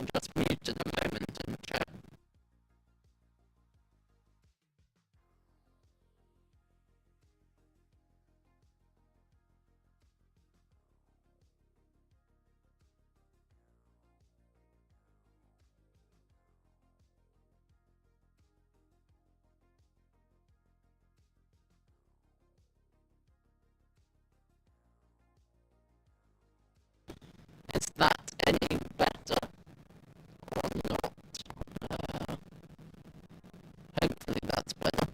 I'll just mute in a moment and check. Is that any better or not? Hopefully that's better.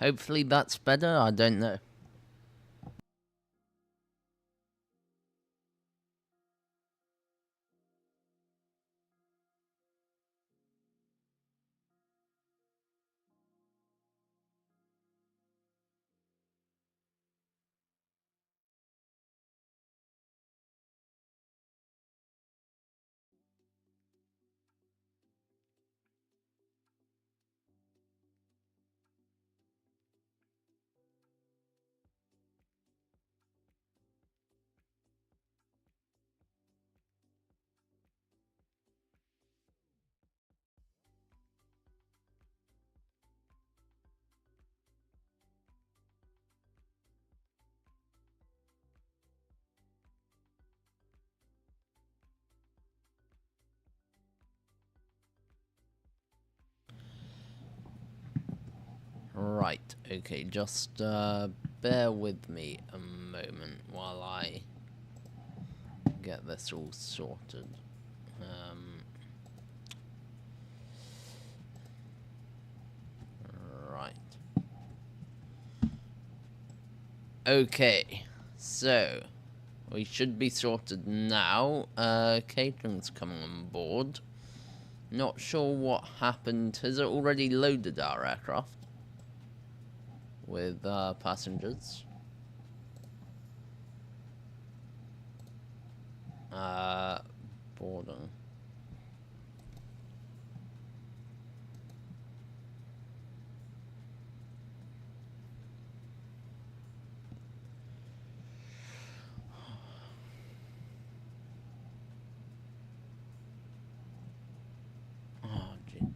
Hopefully that's better, I don't know. Right, okay, just bear with me a moment while I get this all sorted. Right. Okay, so we should be sorted now. Catering's coming on board. Not sure what happened. Has it already loaded our aircraft with passengers? Boarding. Oh, gee.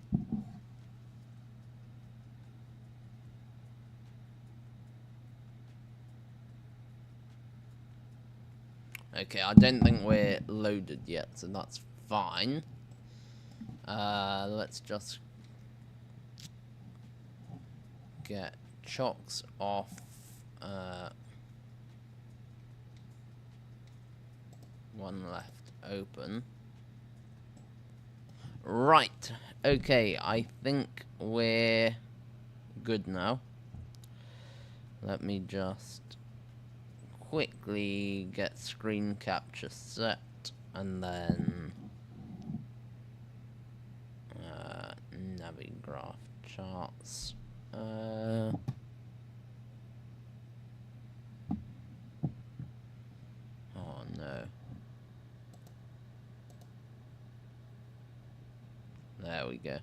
Okay, I don't think we're loaded yet, so that's fine. Let's just get chocks off. One left open. Right. Okay, I think we're good now. Let me just quickly get screen capture set, and then Navigraph charts. Oh no. There we go.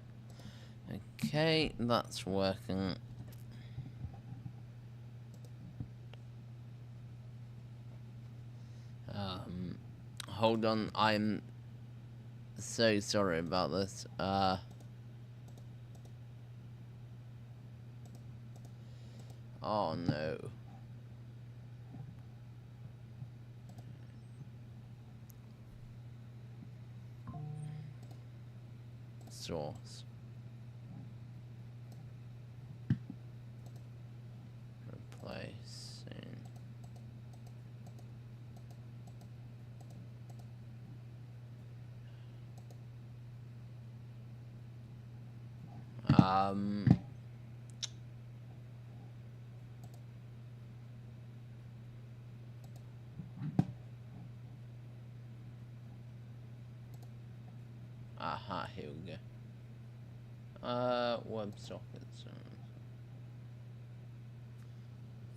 Okay, that's working. Hold on, I'm so sorry about this. Oh no. Source. Replacing. Aha, here we go. WebSockets.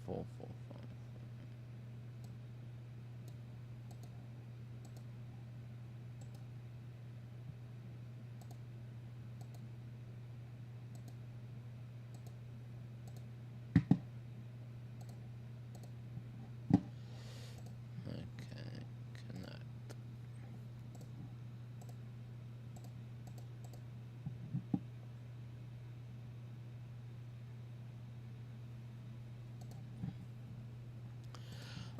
445. Okay, connect.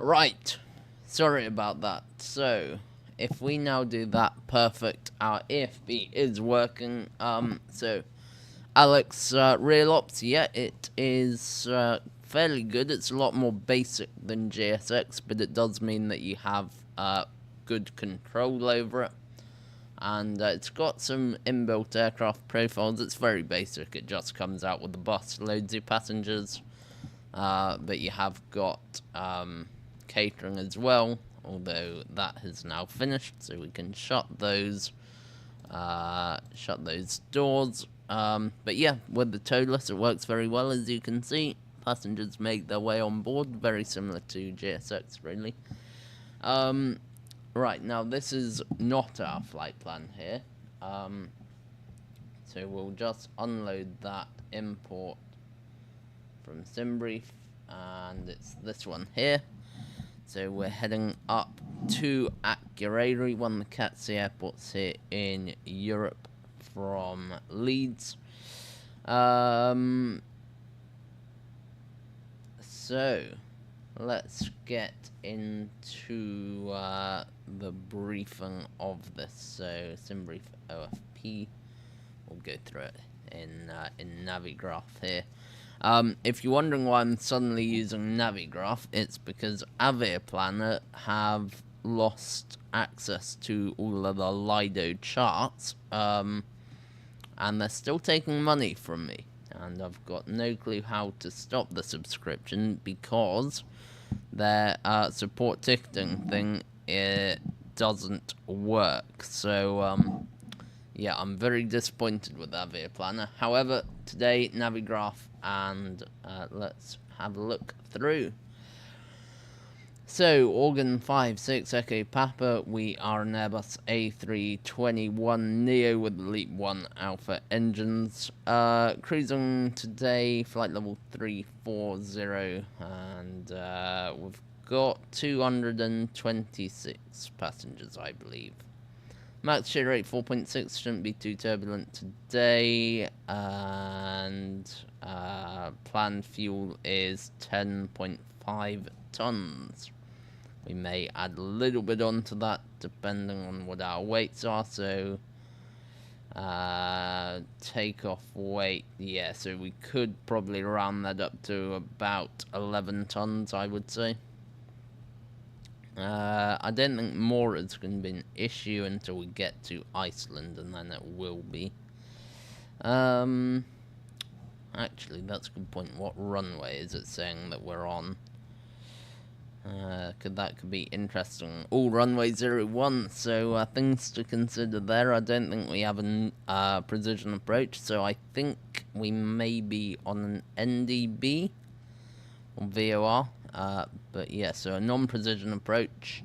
Right, sorry about that. So, if we now do that, perfect, our AFB is working. So, Alex, real ops, yeah, it is fairly good. It's a lot more basic than JSX, but it does mean that you have good control over it. And it's got some inbuilt aircraft profiles. It's very basic. It just comes out with the bus, loads your passengers. But you have got catering as well, although that has now finished, so we can shut those doors. But yeah, with the ToLiss, it works very well, as you can see. Passengers make their way on board, very similar to JSX, really. Right, now this is not our flight plan here. So we'll just unload that import from SimBrief, and it's this one here. So we're heading up to Akureyri, one of the CATSI airports here in Europe, from Leeds. So let's get into the briefing of this. So SimBrief OFP, we'll go through it in Navigraph here. If you're wondering why I'm suddenly using Navigraph, it's because Aviaplanet have lost access to all of the Lido charts, and they're still taking money from me, and I've got no clue how to stop the subscription because their support ticketing thing doesn't work. So Yeah, I'm very disappointed with that VA planner. However, today, Navigraph, and let's have a look through. So, Organ 5-6 Echo Papa, we are an Airbus A321 Neo with Leap 1 Alpha engines. Cruising today, flight level 340, and we've got 226 passengers, I believe. Max shear rate 4.6, shouldn't be too turbulent today, and planned fuel is 10.5 tons. We may add a little bit onto that depending on what our weights are, so takeoff weight, yeah, so we could probably round that up to about 11 tons, I would say. I don't think more is going to be an issue until we get to Iceland, and then it will be. Actually, that's a good point. What runway is it saying that we're on? That could be interesting. Oh, runway 01, so things to consider there. I don't think we have a precision approach, so I think we may be on an NDB or VOR. But yeah, so a non-precision approach.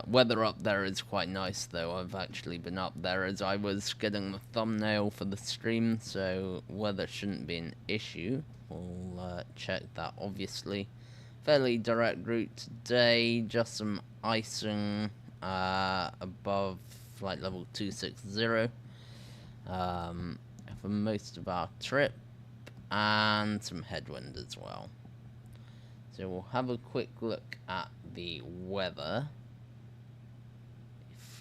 Weather up there is quite nice, though. I've actually been up there as I was getting the thumbnail for the stream, so weather shouldn't be an issue. We'll check that, obviously. Fairly direct route today, just some icing above flight level 260 for most of our trip, and some headwind as well. So we'll have a quick look at the weather,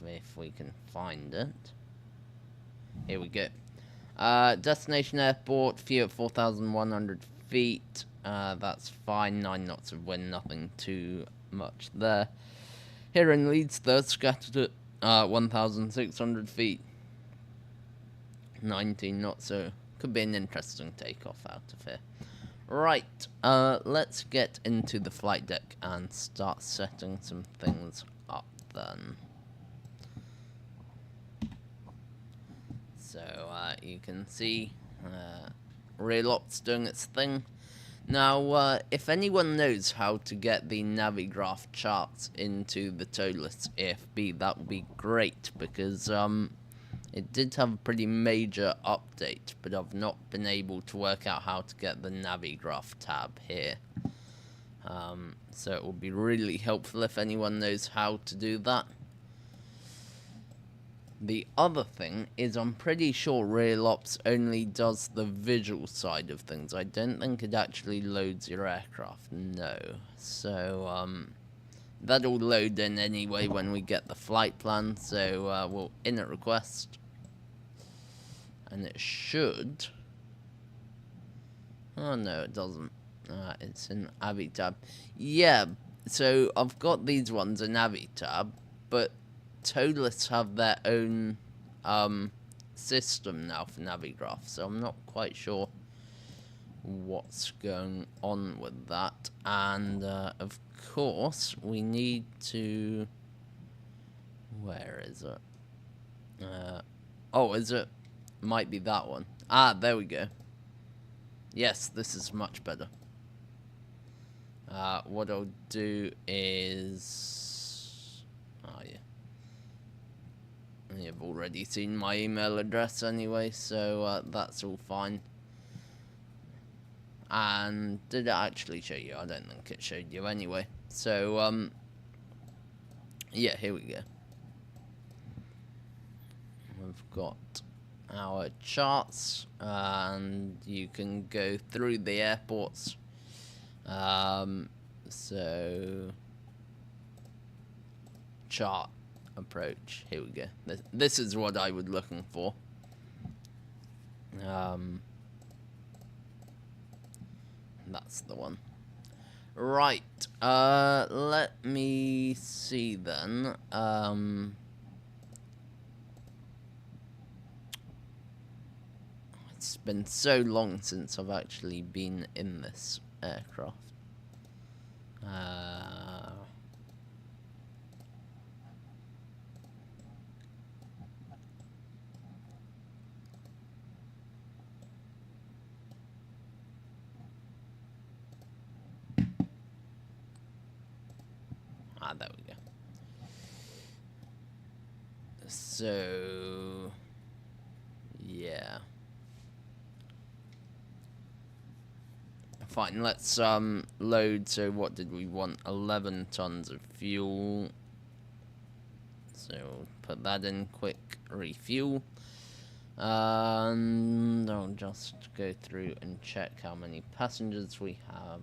if we can find it. Here we go. Destination airport, view at 4,100 feet. That's fine, 9 knots of wind, nothing too much there. Here in Leeds, though, scattered at 1,600 feet, 19 knots, so could be an interesting takeoff out of here. Right, let's get into the flight deck and start setting some things up then. So, you can see Rail Ops doing its thing. Now, if anyone knows how to get the Navigraph charts into the ToLiss AFB, that would be great, because it did have a pretty major update, but I've not been able to work out how to get the Navigraph tab here. So it would be really helpful if anyone knows how to do that. The other thing is, I'm pretty sure Rail Ops only does the visual side of things. I don't think it actually loads your aircraft, no. So, that'll load in anyway when we get the flight plan, so we'll init request. And it should... Oh no, it doesn't. It's in Avi tab. Yeah, so I've got these ones in Avi tab, but ToLiss have their own system now for Navigraph, so I'm not quite sure what's going on with that. And of course we need to... Where is it? Oh, is it? Might be that one. Ah, there we go. Yes, this is much better. What I'll do is... Oh, yeah. You've already seen my email address anyway, so that's all fine. And did it actually show you? I don't think it showed you anyway. So, yeah, here we go. We've got our charts, and you can go through the airports. So, chart approach. Here we go. This is what I was looking for. That's the one. Right. Let me see then. It's been so long since I've actually been in this aircraft. There we go. So, yeah. Fine, let's load. So what did we want? 11 tons of fuel. So we'll put that in, quick refuel. And I'll just go through and check how many passengers we have.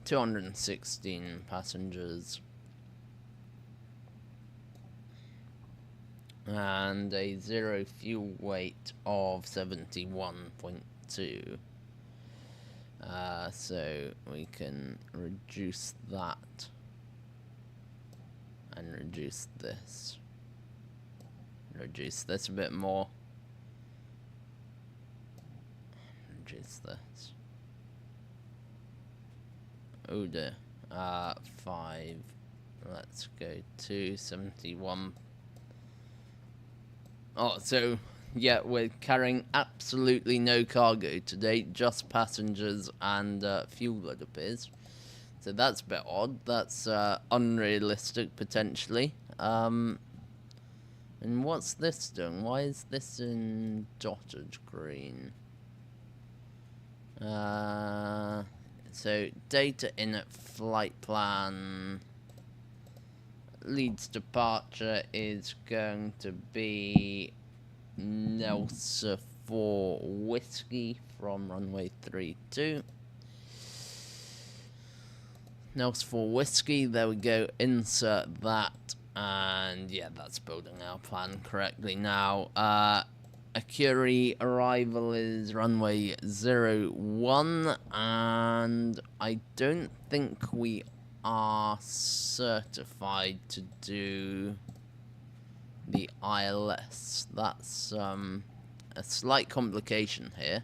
$216 passengers. And a zero fuel weight of 71.2. So we can reduce that and reduce this. Reduce this a bit more. Reduce this. Oh dear. 5. Let's go to 71. Oh, so yeah, we're carrying absolutely no cargo today, just passengers and fuel, it appears. So that's a bit odd. That's unrealistic, potentially. And what's this doing? Why is this in dotted green? So data in at flight plan. Leeds departure is going to be Nelsa for Whiskey from runway 32. Nelsa for Whiskey, there we go, insert that, and yeah, that's building our plan correctly now. Akureyri arrival is runway 01, and I don't think we are certified to do the ILS. That's a slight complication here.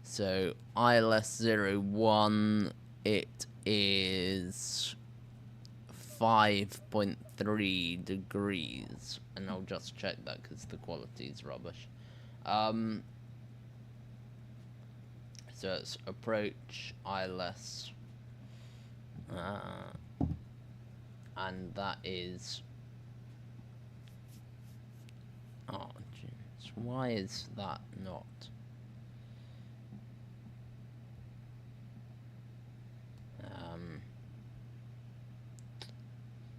So ILS 01, it is 5.3 degrees, and I'll just check that because the quality is rubbish. So it's approach ILS. And that is, oh jeez, why is that not?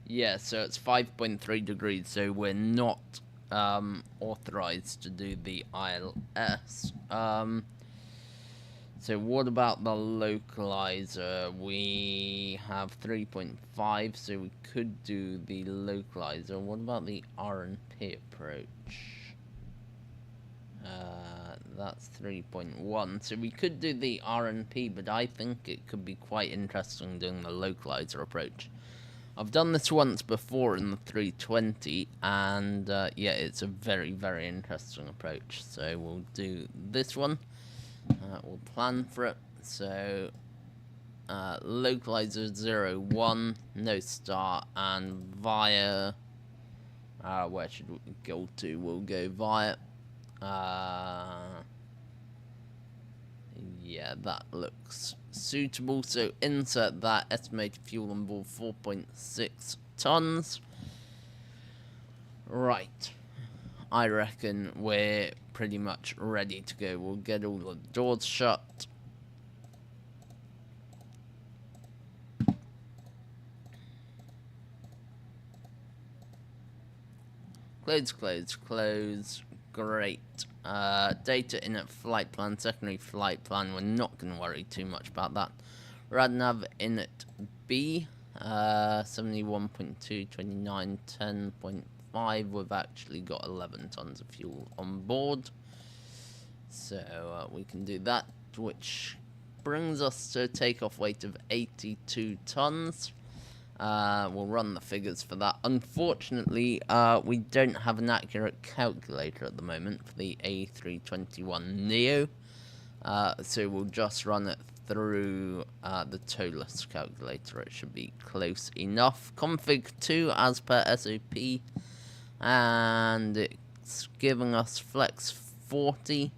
Yeah, so it's 5.3 degrees, so we're not authorized to do the ILS. So what about the localizer? We have 3.5, so we could do the localizer. What about the R&P approach? That's 3.1, so we could do the R&P, but I think it could be quite interesting doing the localizer approach. I've done this once before in the 320, and yeah, it's a very, very interesting approach. So we'll do this one. We'll plan for it. So localizer 01, no start, and via where should we go to? We'll go via yeah, that looks suitable. So insert that. Estimated fuel on board 4.6 tons. Right, I reckon we're pretty much ready to go. We'll get all the doors shut. Close, close, close. Great. Data in at flight plan, secondary flight plan. We're not going to worry too much about that. Radnav in at B. 71.2, 29, 10.5. We've actually got 11 tons of fuel on board. So we can do that, which brings us to a takeoff weight of 82 tons. We'll run the figures for that. Unfortunately, we don't have an accurate calculator at the moment for the A321 Neo. So we'll just run it through the ToLiss calculator. It should be close enough. Config 2 as per SOP. And it it's giving us flex 40,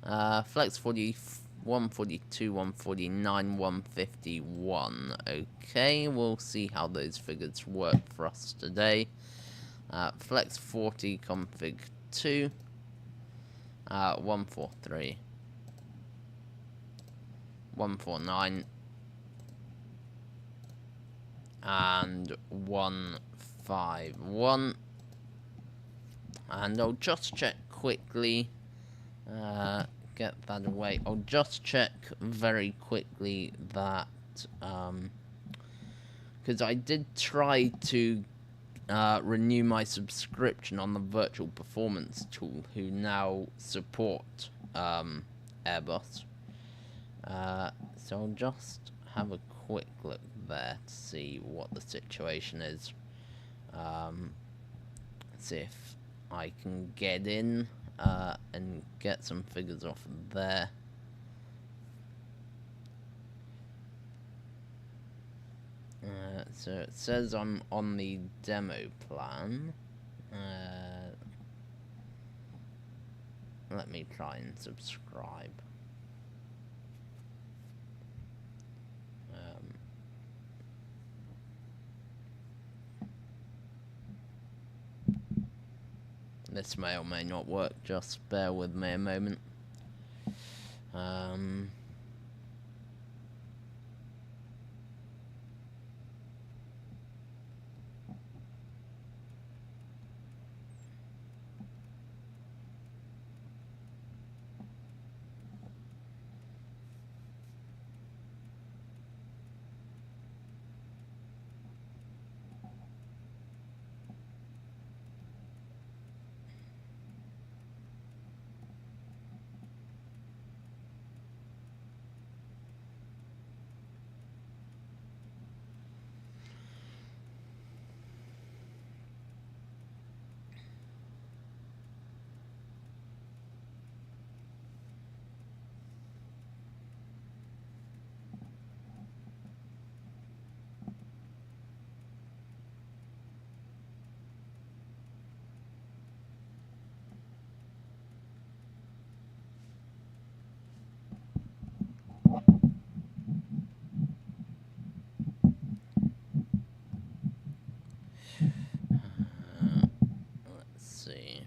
flex 40, 142, 149, 151. Okay, we'll see how those figures work for us today. Flex 40 config 2, 143, 149, and 151. And I'll just check quickly, get that away. I'll just check very quickly that, because I did try to renew my subscription on the Virtual Performance tool, who now support Airbus. So I'll just have a quick look there to see what the situation is. See if I can get in and get some figures off there. So it says I'm on the demo plan. Let me try and subscribe. This may or may not work, just bear with me a moment. Let's see.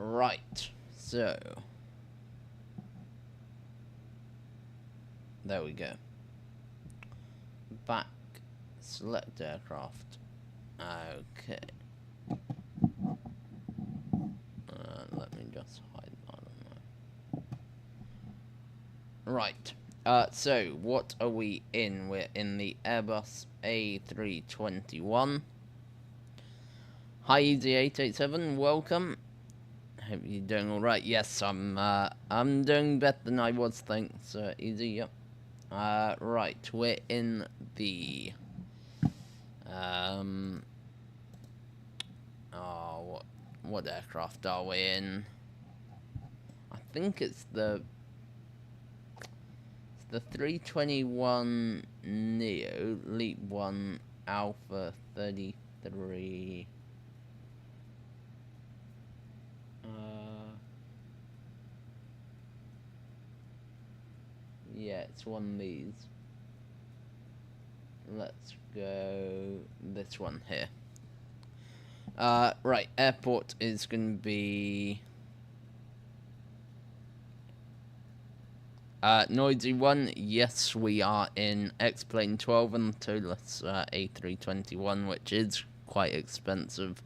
Right, so there we go. Back, select aircraft. Okay. Let me just hide that on there. Right. So what are we in? We're in the Airbus A321. Hi, Easy887. Welcome. Hope you're doing all right. Yes, I'm doing better than I was. Thanks, Easy. Yep. Right, we're in the oh, what aircraft are we in? I think it's the 321 Neo, Leap 1 Alpha 33. Yeah, it's one of these. Let's go this one here. Right, airport is going to be noisy one. Yes, we are in X-Plane 12 and ToLiss A321, which is quite expensive,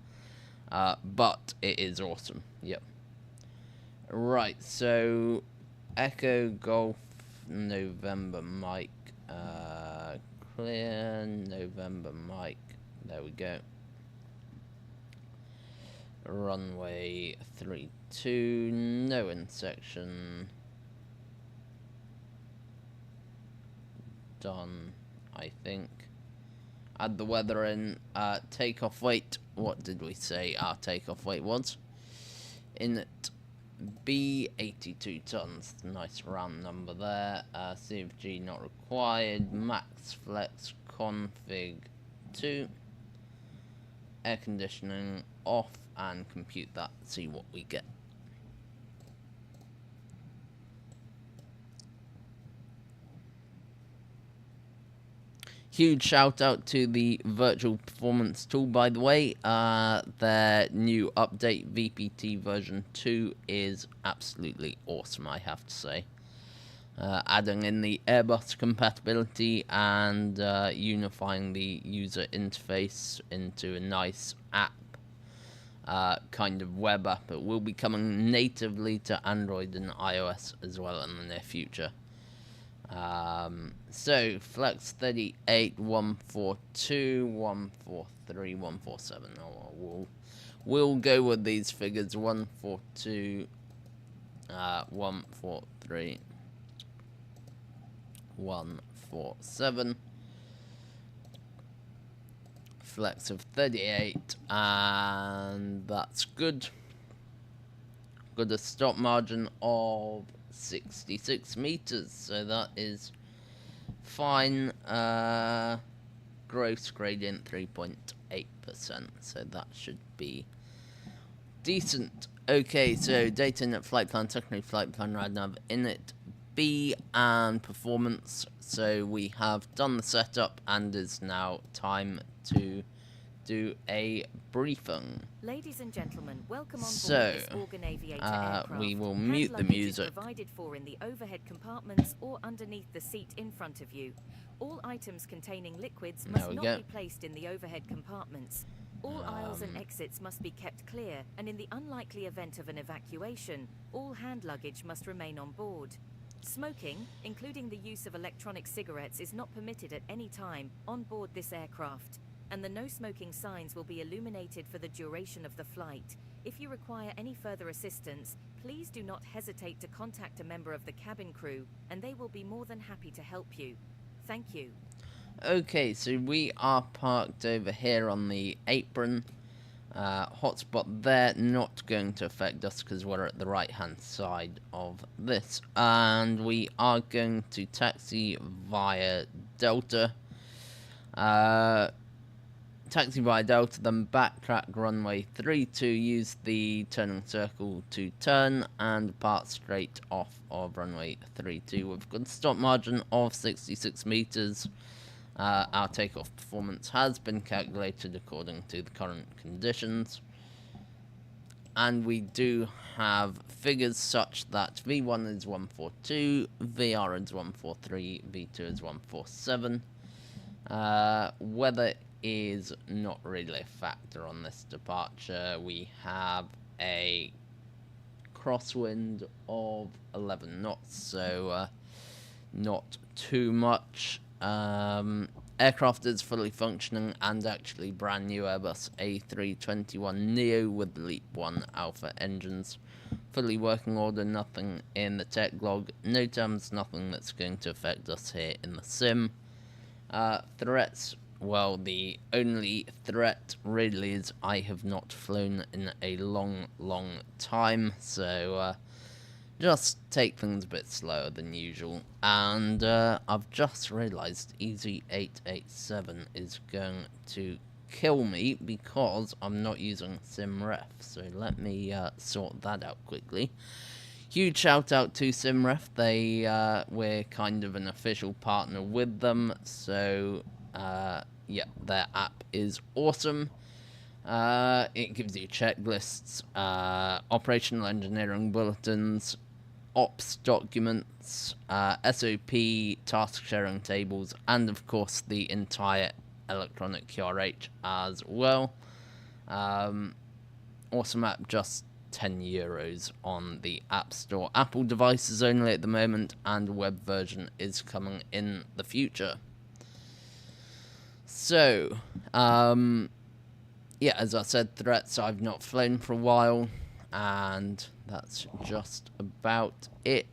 but it is awesome. Yep. Right, so Echo Golf November Mike, clear November Mike. There we go. Runway 32, no intersection. Done, I think. Add the weather in. Takeoff weight. What did we say our takeoff weight was? In it, B, 82 tons. Nice round number there. CFG not required. Max flex config 2. Air conditioning off and compute that. See what we get. Huge shout out to the virtual performance tool, by the way. Their new update, VPT version 2, is absolutely awesome, I have to say. Adding in the Airbus compatibility and unifying the user interface into a nice app, kind of web app. It will be coming natively to Android and iOS as well in the near future. So flex 38, 142, 143, 147. We'll go with these figures: 142, 143, 147. Flex of 38, and that's good. Got a stop margin of 66 meters, so that is fine. Gross gradient 3.8%, so that should be decent. Okay, so data init, flight plan, secondary flight plan, radnav init, B, and performance. So we have done the setup, and is now time to do a briefing. Ladies and gentlemen, welcome on board this Organ Aviator aircraft. We will mute the music. Is provided for in the overhead compartments or underneath the seat in front of you. All items containing liquids must not be placed in the overhead compartments. All aisles and exits must be kept clear, and in the unlikely event of an evacuation, all hand luggage must remain on board. Smoking, including the use of electronic cigarettes, is not permitted at any time on board this aircraft, and the no smoking signs will be illuminated for the duration of the flight. If you require any further assistance, please do not hesitate to contact a member of the cabin crew, and they will be more than happy to help you. Thank you. Okay, so we are parked over here on the apron. Hotspot there, not going to affect us because we're at the right hand side of this. And we are going to taxi via Delta. Taxi via Delta, then backtrack runway 32, use the turning circle to turn, and depart straight off of runway 32. We've got a stop margin of 66 meters. Our takeoff performance has been calculated according to the current conditions. And we do have figures such that V1 is 142, VR is 143, V2 is 147. Weather is not really a factor on this departure. We have a crosswind of 11 knots, so not too much. Aircraft is fully functioning and actually brand new Airbus A321 Neo with LEAP 1 Alpha engines. Fully working order, nothing in the tech log, no terms, nothing that's going to affect us here in the sim. Threats, well, the only threat really is I have not flown in a long time, so just take things a bit slower than usual. And I've just realised Easy 887 is going to kill me because I'm not using SimRef. So let me sort that out quickly. Huge shout out to SimRef. We're kind of an official partner with them. So yeah, their app is awesome. It gives you checklists, operational engineering bulletins, ops documents, SOP, task sharing tables, and of course the entire electronic QRH as well. Awesome app, just €10 on the App Store. Apple devices only at the moment, and web version is coming in the future. So, yeah, as I said, threats I've not flown for a while, and that's just about it.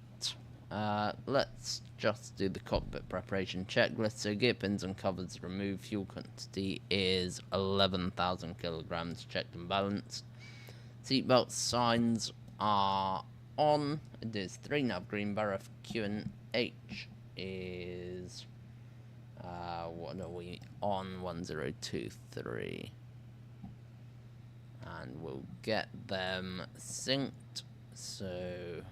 Let's just do the cockpit preparation checklist. So gear pins and covers removed. Fuel quantity is 11,000 kilograms, checked and balanced. Seatbelt signs are on. It is 3 nav green. Bar of QNH is what are we on? 1023. And we'll get them synced. So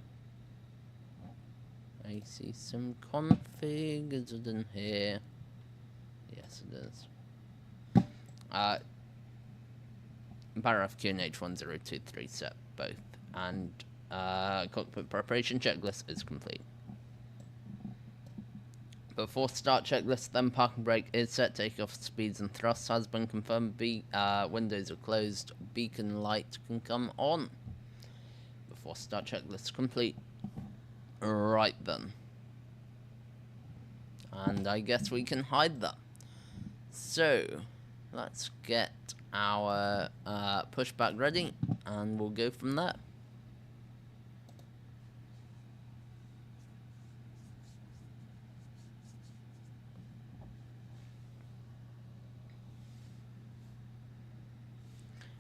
I see some config. Is it in here? Yes, it is. Barraf QNH 1023 set both, and cockpit preparation checklist is complete. Before start checklist, then parking brake is set. Takeoff speeds and thrusts has been confirmed. Windows are closed. Beacon light can come on. Before start checklist complete. Right then. And I guess we can hide that. So, let's get our pushback ready, and we'll go from there.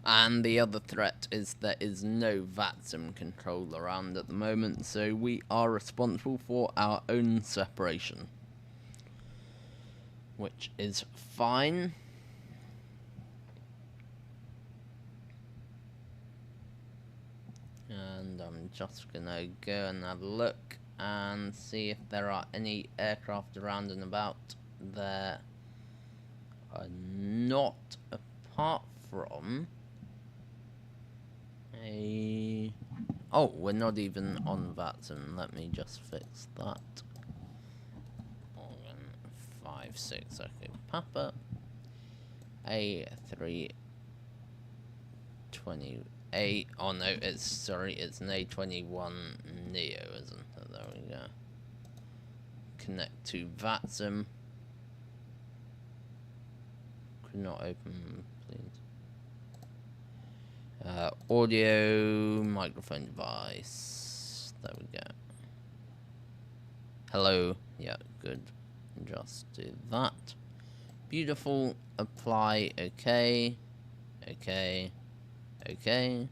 And the other threat is there is no VATSIM control around at the moment, so we are responsible for our own separation, which is fine. And I'm just gonna go and have a look and see if there are any aircraft around and about. There are not, apart from oh, we're not even on VATSIM. Let me just fix that. 56, okay, Papa. A321. Oh no, it's an A321 Neo, isn't it? There we go. Connect to VATSIM. Could not open, please. Audio, microphone device. There we go. Hello. Yeah, good. Just do that. Beautiful. Apply. Okay. Okay. Okay.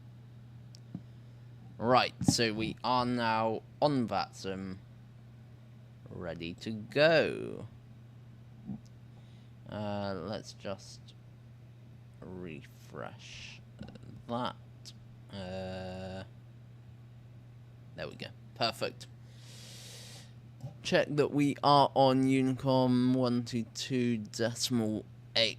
Right, so we are now on VATSIM. Ready to go. Let's just refresh that. There we go. Perfect. Check that we are on Unicom 122.8.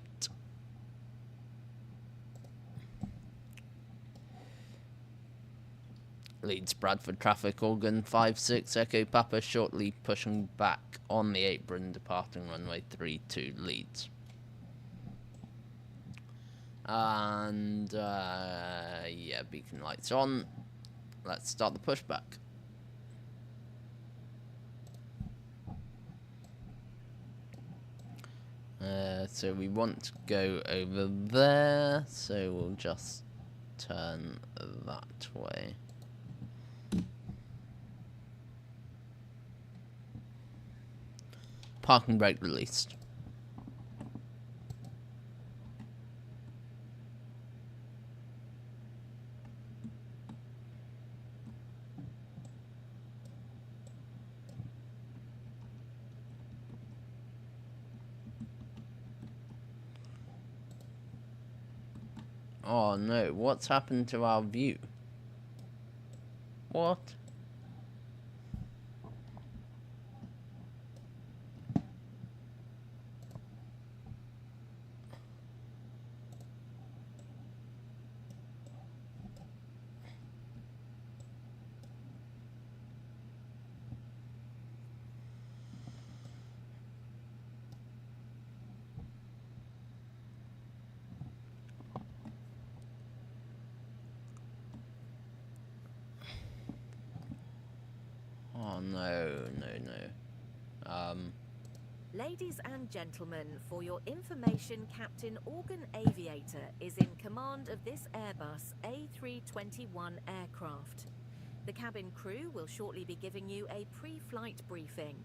Leeds Bradford traffic organ 56 Echo Papa shortly pushing back on the apron, departing runway 32 Leeds. And yeah, beacon lights on. Let's start the pushback. So we want to go over there, so we'll just turn that way. Parking brake released. Oh no, what's happened to our view? What? Oh no, no. Ladies and gentlemen, for your information, Captain Organ Aviator is in command of this Airbus A321 aircraft. The cabin crew will shortly be giving you a pre-flight briefing.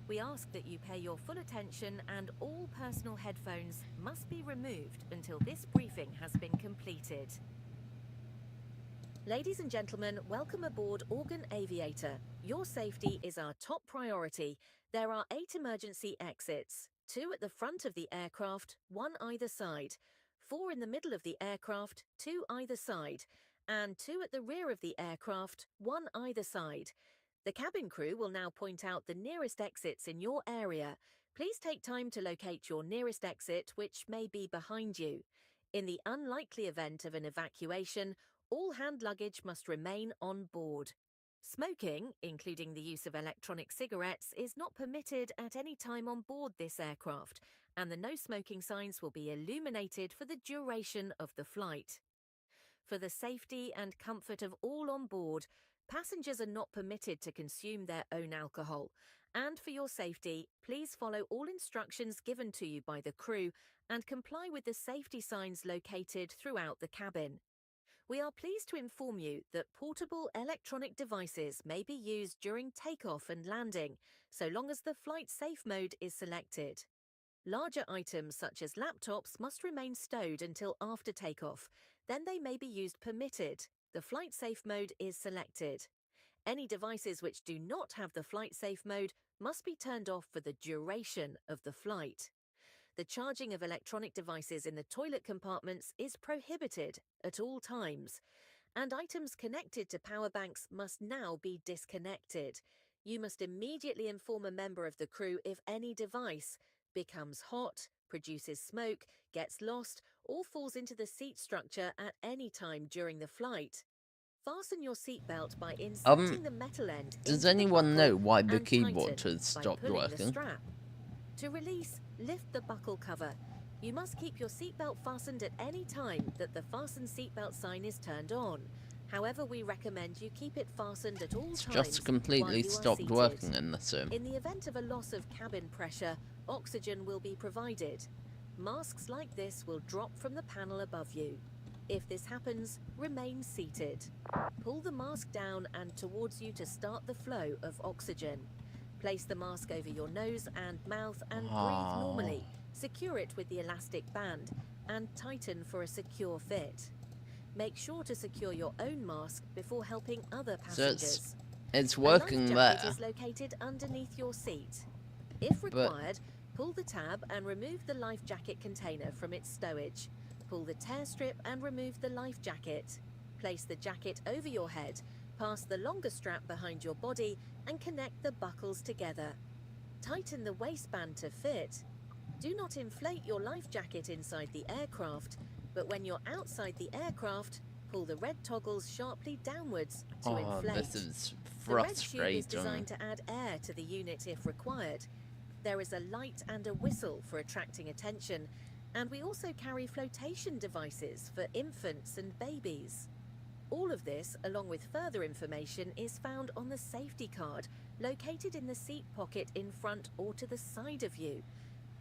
We ask that you pay your full attention and all personal headphones must be removed until this briefing has been completed. Ladies and gentlemen, welcome aboard Organ Aviator. Your safety is our top priority. There are 8 emergency exits, 2 at the front of the aircraft, 1 either side, 4 in the middle of the aircraft, 2 either side, and 2 at the rear of the aircraft, 1 either side. The cabin crew will now point out the nearest exits in your area. Please take time to locate your nearest exit, which may be behind you. In the unlikely event of an evacuation, all hand luggage must remain on board. Smoking, including the use of electronic cigarettes, is not permitted at any time on board this aircraft, and the no smoking signs will be illuminated for the duration of the flight. For the safety and comfort of all on board, passengers are not permitted to consume their own alcohol. And for your safety, please follow all instructions given to you by the crew and comply with the safety signs located throughout the cabin. We are pleased to inform you that portable electronic devices may be used during takeoff and landing, so long as the flight safe mode is selected. Larger items such as laptops must remain stowed until after takeoff, then they may be used permitted. The flight safe mode is selected. Any devices which do not have the flight safe mode must be turned off for the duration of the flight. The charging of electronic devices in the toilet compartments is prohibited at all times, and items connected to power banks must now be disconnected. You must immediately inform a member of the crew if any device becomes hot, produces smoke, gets lost, or falls into the seat structure at any time during the flight. Fasten your seatbelt by inserting the metal end Does into the anyone buckle know why the and keyboard tighten has by stopped pulling the working? strap. To release, lift the buckle cover. You must keep your seatbelt fastened at any time that the fasten seatbelt sign is turned on. However, we recommend you keep it fastened at all It's times just completely while you are stopped seated. working in the sim. In the event of a loss of cabin pressure, oxygen will be provided. Masks like this will drop from the panel above you. If this happens, remain seated. Pull the mask down and towards you to start the flow of oxygen. Place the mask over your nose and mouth and breathe normally. Secure it with the elastic band and tighten for a secure fit. Make sure to secure your own mask before helping other passengers. So it's working a life there. jacket is located underneath your seat. If required, pull the tab and remove the life jacket container from its stowage. Pull the tear strip and remove the life jacket. Place the jacket over your head, pass the longer strap behind your body and connect the buckles together. Tighten the waistband to fit. Do not inflate your life jacket inside the aircraft, but when you're outside the aircraft, pull the red toggles sharply downwards to inflate. This is The red tube frustrating. is designed to add air to the unit if required. There is a light and a whistle for attracting attention, and we also carry flotation devices for infants and babies. All of this, along with further information, is found on the safety card, located in the seat pocket in front or to the side of you.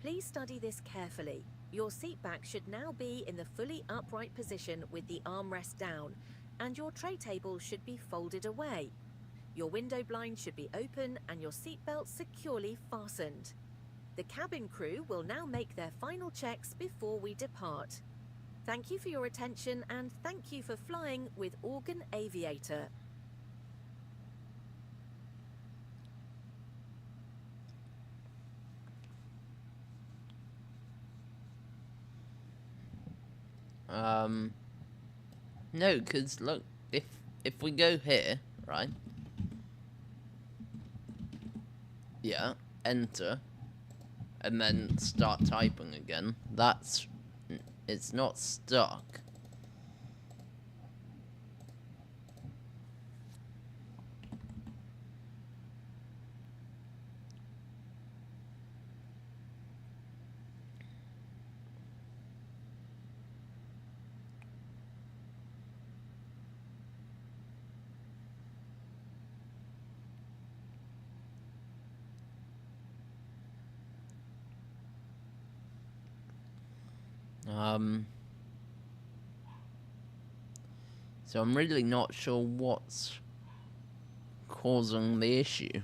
Please study this carefully. Your seat back should now be in the fully upright position with the armrest down, and your tray table should be folded away. Your window blind should be open and your seatbelt securely fastened. The cabin crew will now make their final checks before we depart. Thank you for your attention and thank you for flying with Organ Aviator. No, because look, if we go here, right? Yeah, enter, and then start typing again. It's not stuck. So I'm really not sure what's causing the issue.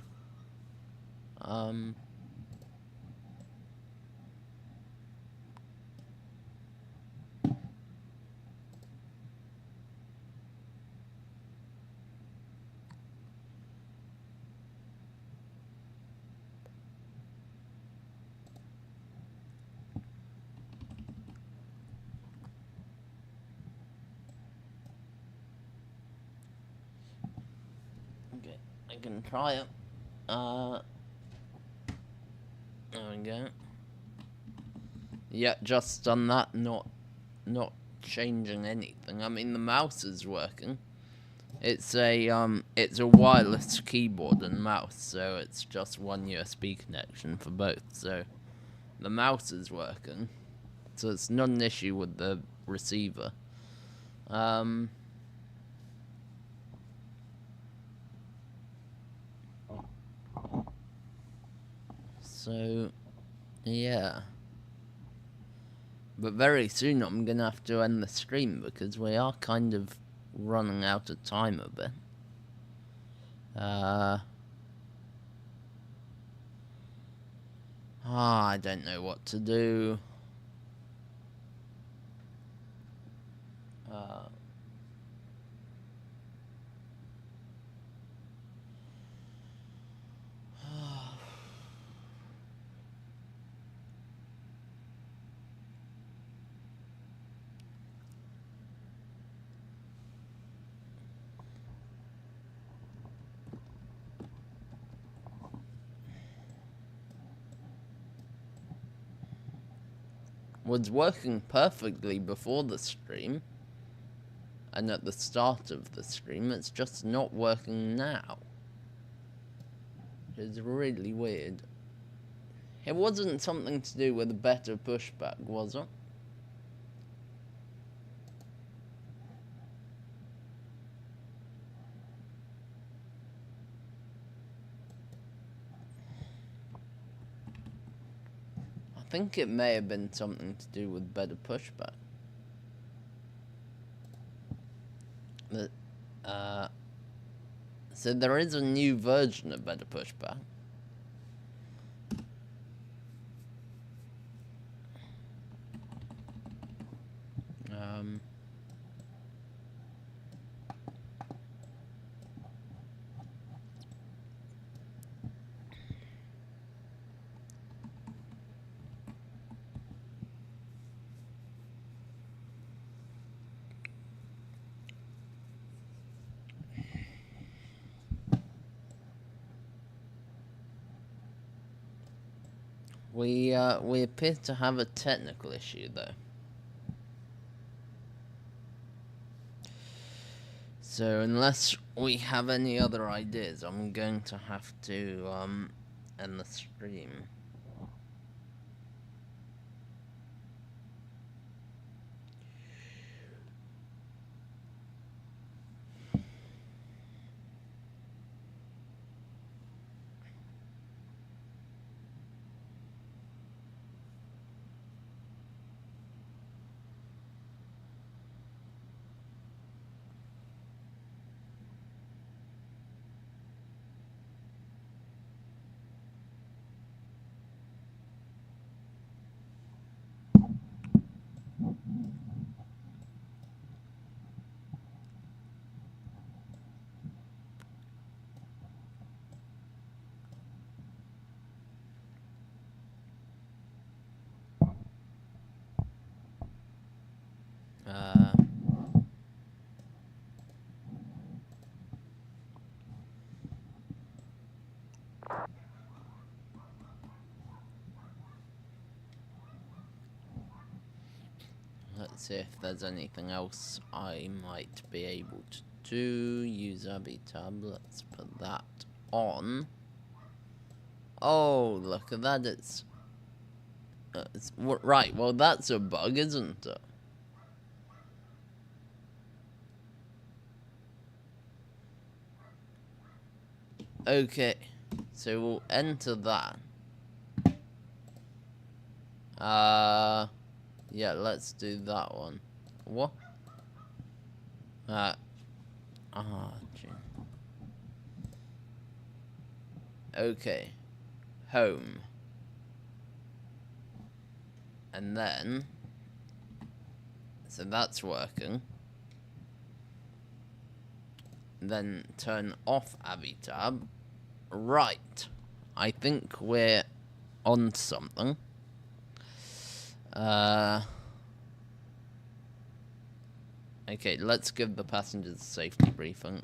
Okay, I can try it. There we go. Yeah, just done that, not changing anything. I mean, the mouse is working. It's a wireless keyboard and mouse, so it's just one USB connection for both. So the mouse is working, so it's not an issue with the receiver. So yeah. But very soon I'm gonna have to end the stream because we are kind of running out of time a bit. I don't know what to do. Was working perfectly before the stream and at the start of the stream. It's just not working now. It's really weird. It wasn't something to do with a better pushback, was it? I think it may have been something to do with better pushback. So there is a new version of better pushback. We appear to have a technical issue though. So unless we have any other ideas, I'm going to have to end the stream. Let's see if there's anything else I might be able to do. Use VATSIM. Let's put that on. Oh, look at that. It's right. Well, that's a bug, isn't it? Okay, so we'll enter that. Yeah, let's do that one. What? Gee. Okay, home. And then, so that's working. Then turn off VATSIM. Right, I think we're on something. Okay, let's give the passengers a safety briefing.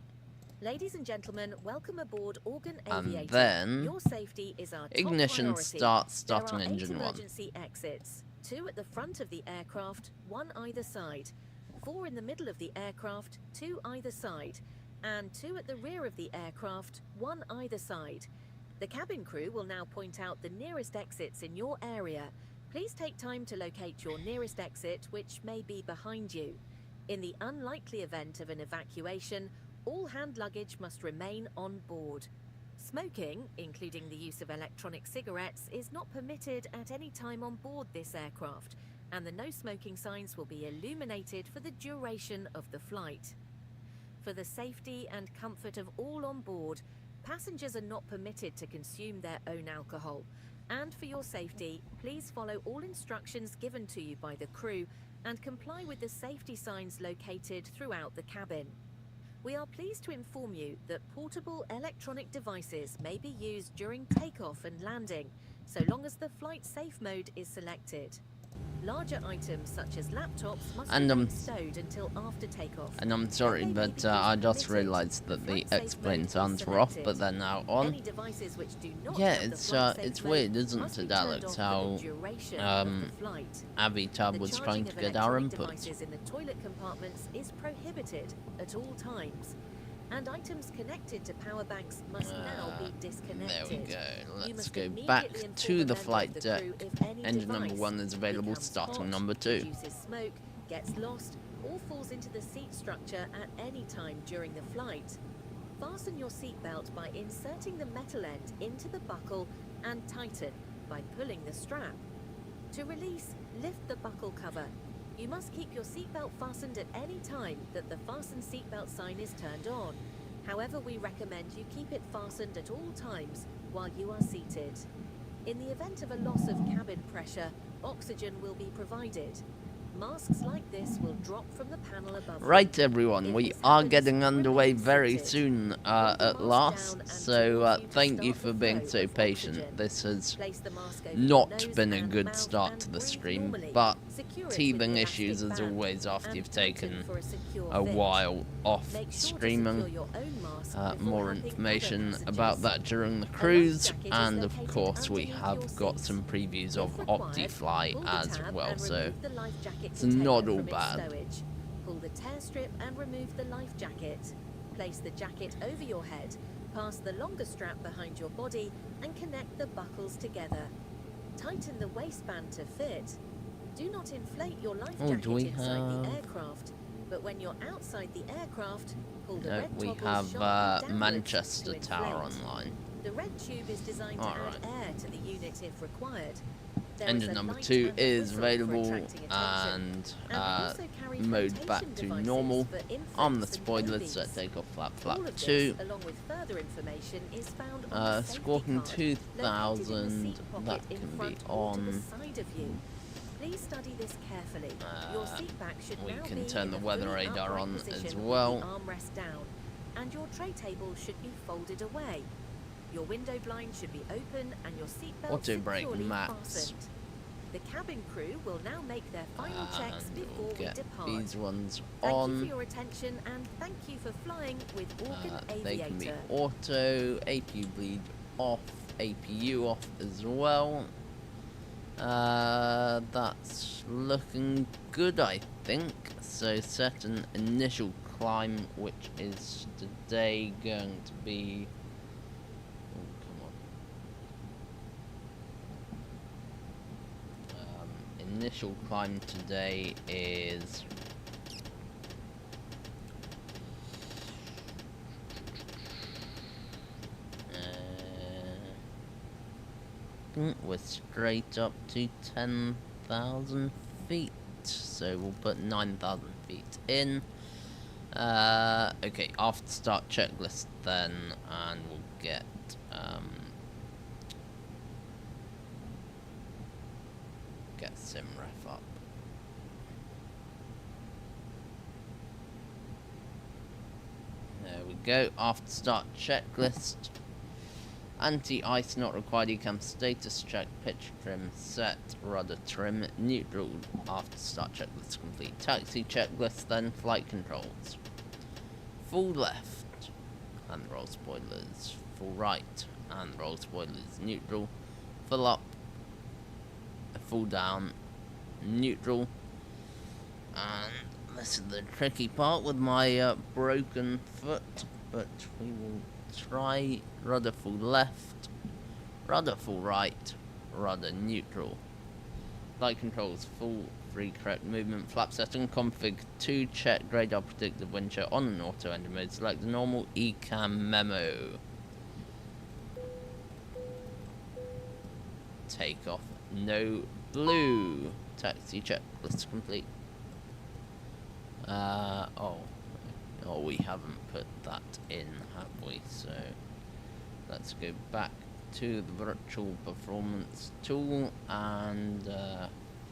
Ladies and gentlemen, welcome aboard Organ And Aviator. then Your safety is our top ignition priority. starting there are engine 8 one. emergency exits, 2 at the front of the aircraft, 1 either side, 4 in the middle of the aircraft, 2 either side, and 2 at the rear of the aircraft, 1 either side. The cabin crew will now point out the nearest exits in your area. Please take time to locate your nearest exit, which may be behind you. In the unlikely event of an evacuation, all hand luggage must remain on board. Smoking, including the use of electronic cigarettes, is not permitted at any time on board this aircraft, and the no smoking signs will be illuminated for the duration of the flight. For the safety and comfort of all on board, passengers are not permitted to consume their own alcohol. And for your safety, please follow all instructions given to you by the crew and comply with the safety signs located throughout the cabin. We are pleased to inform you that portable electronic devices may be used during takeoff and landing, so long as the flight safe mode is selected. Larger items such as laptops must be stowed until after takeoff. And I'm sorry, but I just realised that the explain sounds were off, but they're now on. Any devices which do not Yeah, have the flight safe it's mode weird, isn't must be it, turned Alex? off for How the duration of the flight. VATSIM was The trying to charging get of our electronic input. devices in the toilet compartments is prohibited at all times, and items connected to power banks must now be disconnected. There we go. You Let's must go immediately back inform to a the member flight of the deck. crew if any Engine number device 1 is available, becomes starting hot, number 2. produces smoke, gets lost, or falls into the seat structure at any time during the flight. Fasten your seatbelt by inserting the metal end into the buckle and tighten by pulling the strap. To release, lift the buckle cover. You must keep your seatbelt fastened at any time that the fasten seatbelt sign is turned on. However, we recommend you keep it fastened at all times while you are seated. In the event of a loss of cabin pressure, oxygen will be provided. Masks like this will drop from the panel above. Right, everyone, we are getting underway very soon at last, so thank you for being so patient. This has not been a good start to the stream, but teething issues as always after you've taken a while off streaming. More information about that during the cruise, and of course we have got some previews of Optifly as well, so it's not all bad. Pull the tear strip and remove the life jacket. Place the jacket over your head, pass the longer strap behind your body, and connect the buckles together. Tighten the waistband to fit. Do not inflate your life jacket inside the aircraft, but when you're outside the aircraft, pull the red we toggle have sharply downwards Manchester to Tower inflate. online. The red tube is designed to add air to the unit if required. There is Engine a number light 2 and a is whistle for available, attracting attention. and also carry mode back flotation to devices normal. for infants On the and spoilers, babies. set takeoff All flap of 2. this, along with further information, is found on the safety Squawking card, located in the 2000, seat pocket that in can be front or to the on. side of you. Please study this carefully. Your seat back should We now can be turn in the a weather fully radar upright on position as with well. the armrest down, and your tray table should be folded away. Your window blind should be open and your seatbelt Auto brake securely max. fastened. The cabin crew will now make their final checks And before we'll we get depart. these ones Thank you for on. your attention and thank you for flying with Organ They can be Aviator. auto, APU bleed off, APU off as well. That's looking good, I think. So set an initial climb, which is today going to be... Oh, come on. Initial climb today is... we're straight up to 10,000 feet, so we'll put 9,000 feet in. Okay, after start checklist then, and we'll get SimRef up. There we go, after start checklist. Anti-ice not required, ECAM status check, pitch trim set, rudder trim, neutral, after start checklist complete. Taxi checklist, then flight controls. Full left, and roll spoilers. Full right, and roll spoilers. Neutral, full up, full down, neutral. And this is the tricky part with my broken foot, but we will try. Rudder full left, rudder full right, rudder neutral. Flight controls full, free correct movement, flap setting, config 2, check radar predictive wind chill on an auto engine mode, select the normal ECAM memo. Take off, no blue. Taxi checklist complete. Oh, we haven't put that in, have we? So let's go back to the virtual performance tool and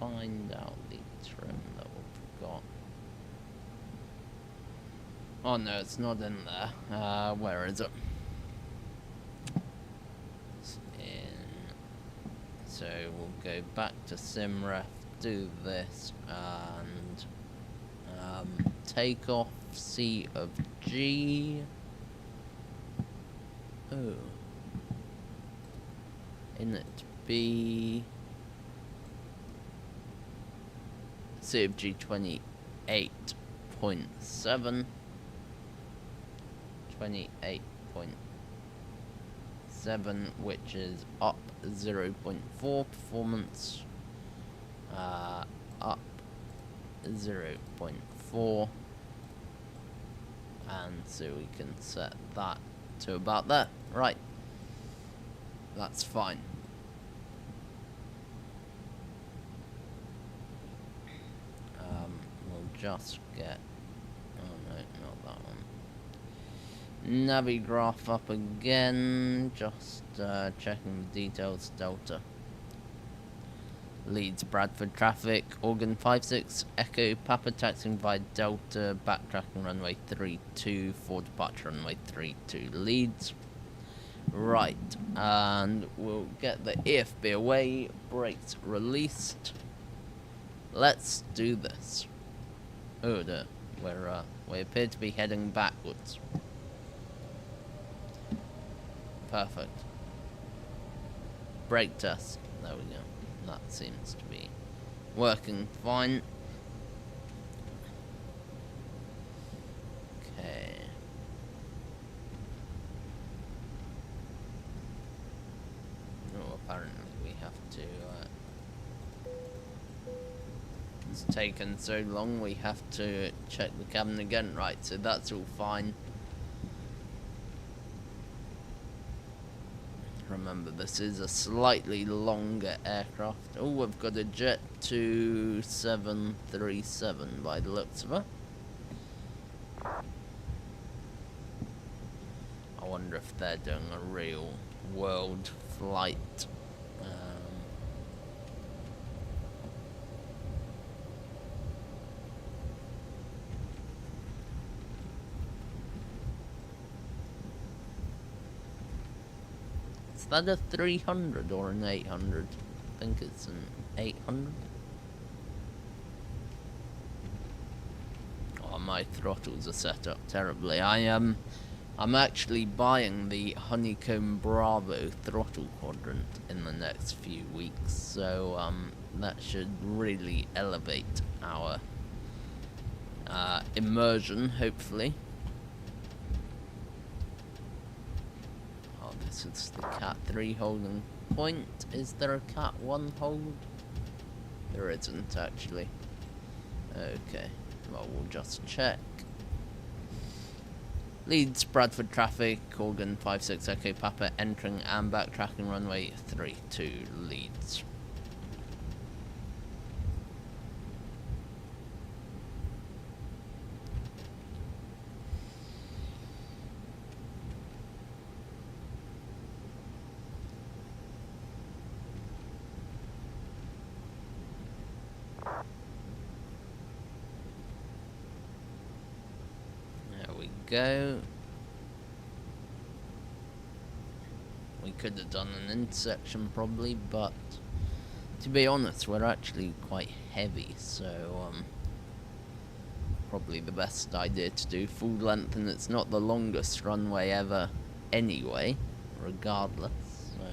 find out the trim that we've got. Oh no, it's not in there. Where is it? It's in. So we'll go back to SimRef, do this, and take off C of G. Oh. Inlet B. C of G 28.7. 28.7, which is up 0.4 performance. Up 0.4. And so we can set that to about there. Right. That's fine. We'll just get... Oh no, not that one. Navi graph up again. Just checking the details. Delta. Leeds, Bradford traffic, Organ 56, Echo, Papa taxiing via Delta, backtracking runway 32, for departure runway 32, Leeds. Right, and we'll get the EFB away, brakes released. Let's do this. Oh dear, we appear to be heading backwards. Perfect. Brake test, there we go. That seems to be working fine. Okay. Oh, apparently we have to... it's taken so long, we have to check the cabin again. Right, so that's all fine. Remember, this is a slightly longer aircraft. Oh, we've got a Jet 2737 by the looks of it. I wonder if they're doing a real world flight. Is that a 300 or an 800? I think it's an 800. Oh, my throttles are set up terribly. I I'm actually buying the Honeycomb Bravo throttle quadrant in the next few weeks, so that should really elevate our immersion, hopefully. Oh, this is the Cat 3 holding point. Is there a Cat 1 hold? There isn't, actually. Okay, well, we'll just check. Leeds, Bradford traffic, Corgan 56 Echo Papa entering and backtracking runway 32 Leeds. Go. We could have done an intersection probably, but to be honest, we're actually quite heavy, so probably the best idea to do full length, and it's not the longest runway ever anyway, regardless. So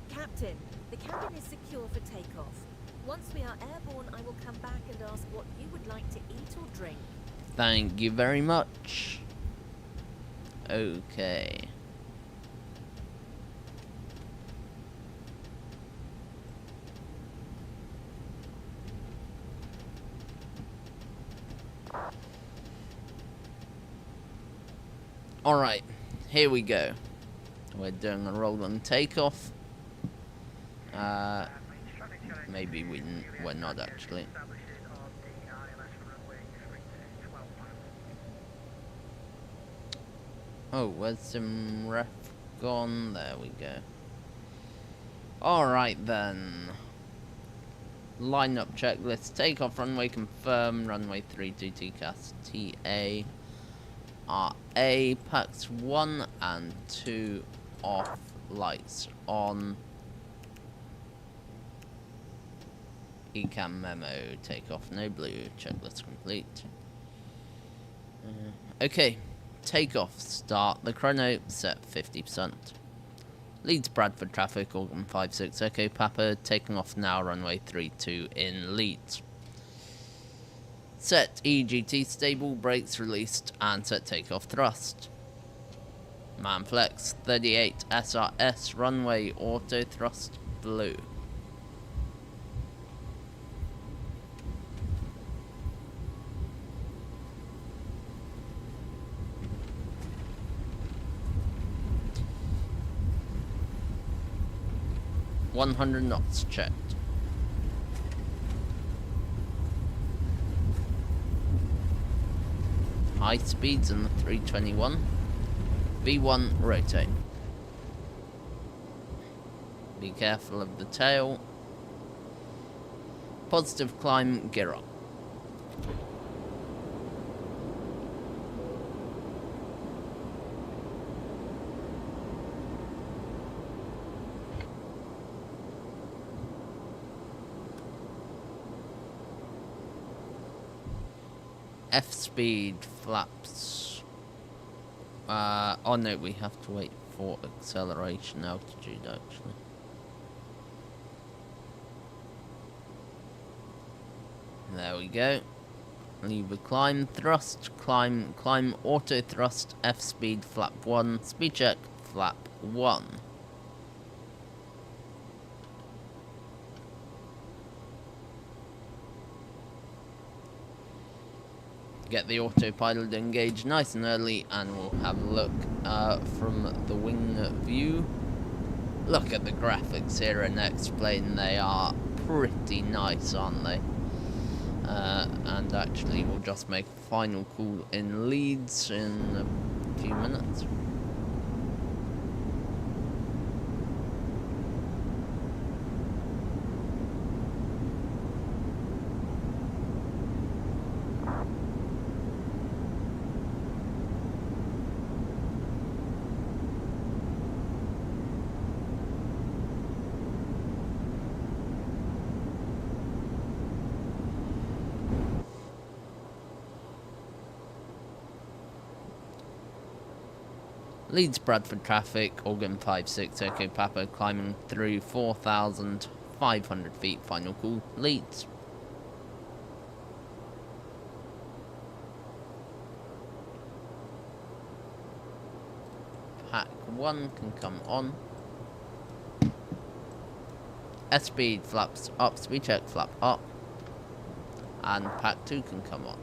Captain, the cabin is secure for takeoff. Once we are airborne, I will come back and ask what you would like to eat or drink. thank you very much. Okay. Alright, here we go. We're doing a roll on takeoff. Maybe we're not actually. Oh, where's some ref gone? There we go. Alright then. Lineup checklist. Takeoff runway confirmed. Runway 32 TCAS TA. RA. Packs 1 and 2 off. Lights on. Ecam memo. Takeoff no blue. Checklist complete. Okay. Takeoff. Start the chrono. Set 50%. Leeds Bradford traffic. Organ 56 Echo Papa. Taking off now. Runway 32 in Leeds. Set EGT stable. Brakes released. And set takeoff thrust. Man flex 38 SRS. Runway auto thrust blue. .100 knots checked. High speeds in the 321. V1 rotate. Be careful of the tail. Positive climb, gear up. F speed flaps. Oh no, we have to wait for acceleration altitude actually. There we go. Lever climb, thrust, climb, climb, auto thrust, F speed, flap 1, speed check, flap 1. Get the autopilot engaged nice and early, and we'll have a look from the wing view. Look at the graphics here in X-Plane, they are pretty nice, aren't they? And actually we'll just make a final call in Leeds in a few minutes. Leeds Bradford traffic, Organ 56, Echo Papa, climbing through 4,500 feet, final call, Leeds. Pack 1 can come on. S-speed flaps up, speed check flap up. And pack 2 can come on.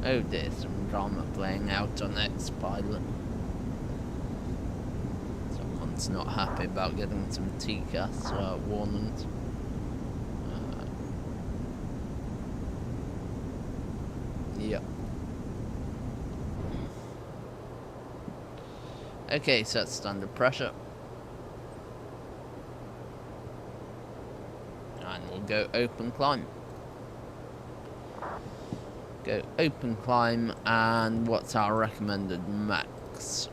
Oh dear, some drama playing out on X-Pilot. Someone's not happy about getting some TCAS warnings. Yep. Okay, so it's under pressure. And we'll go open climb. Go open climb, and what's our recommended max?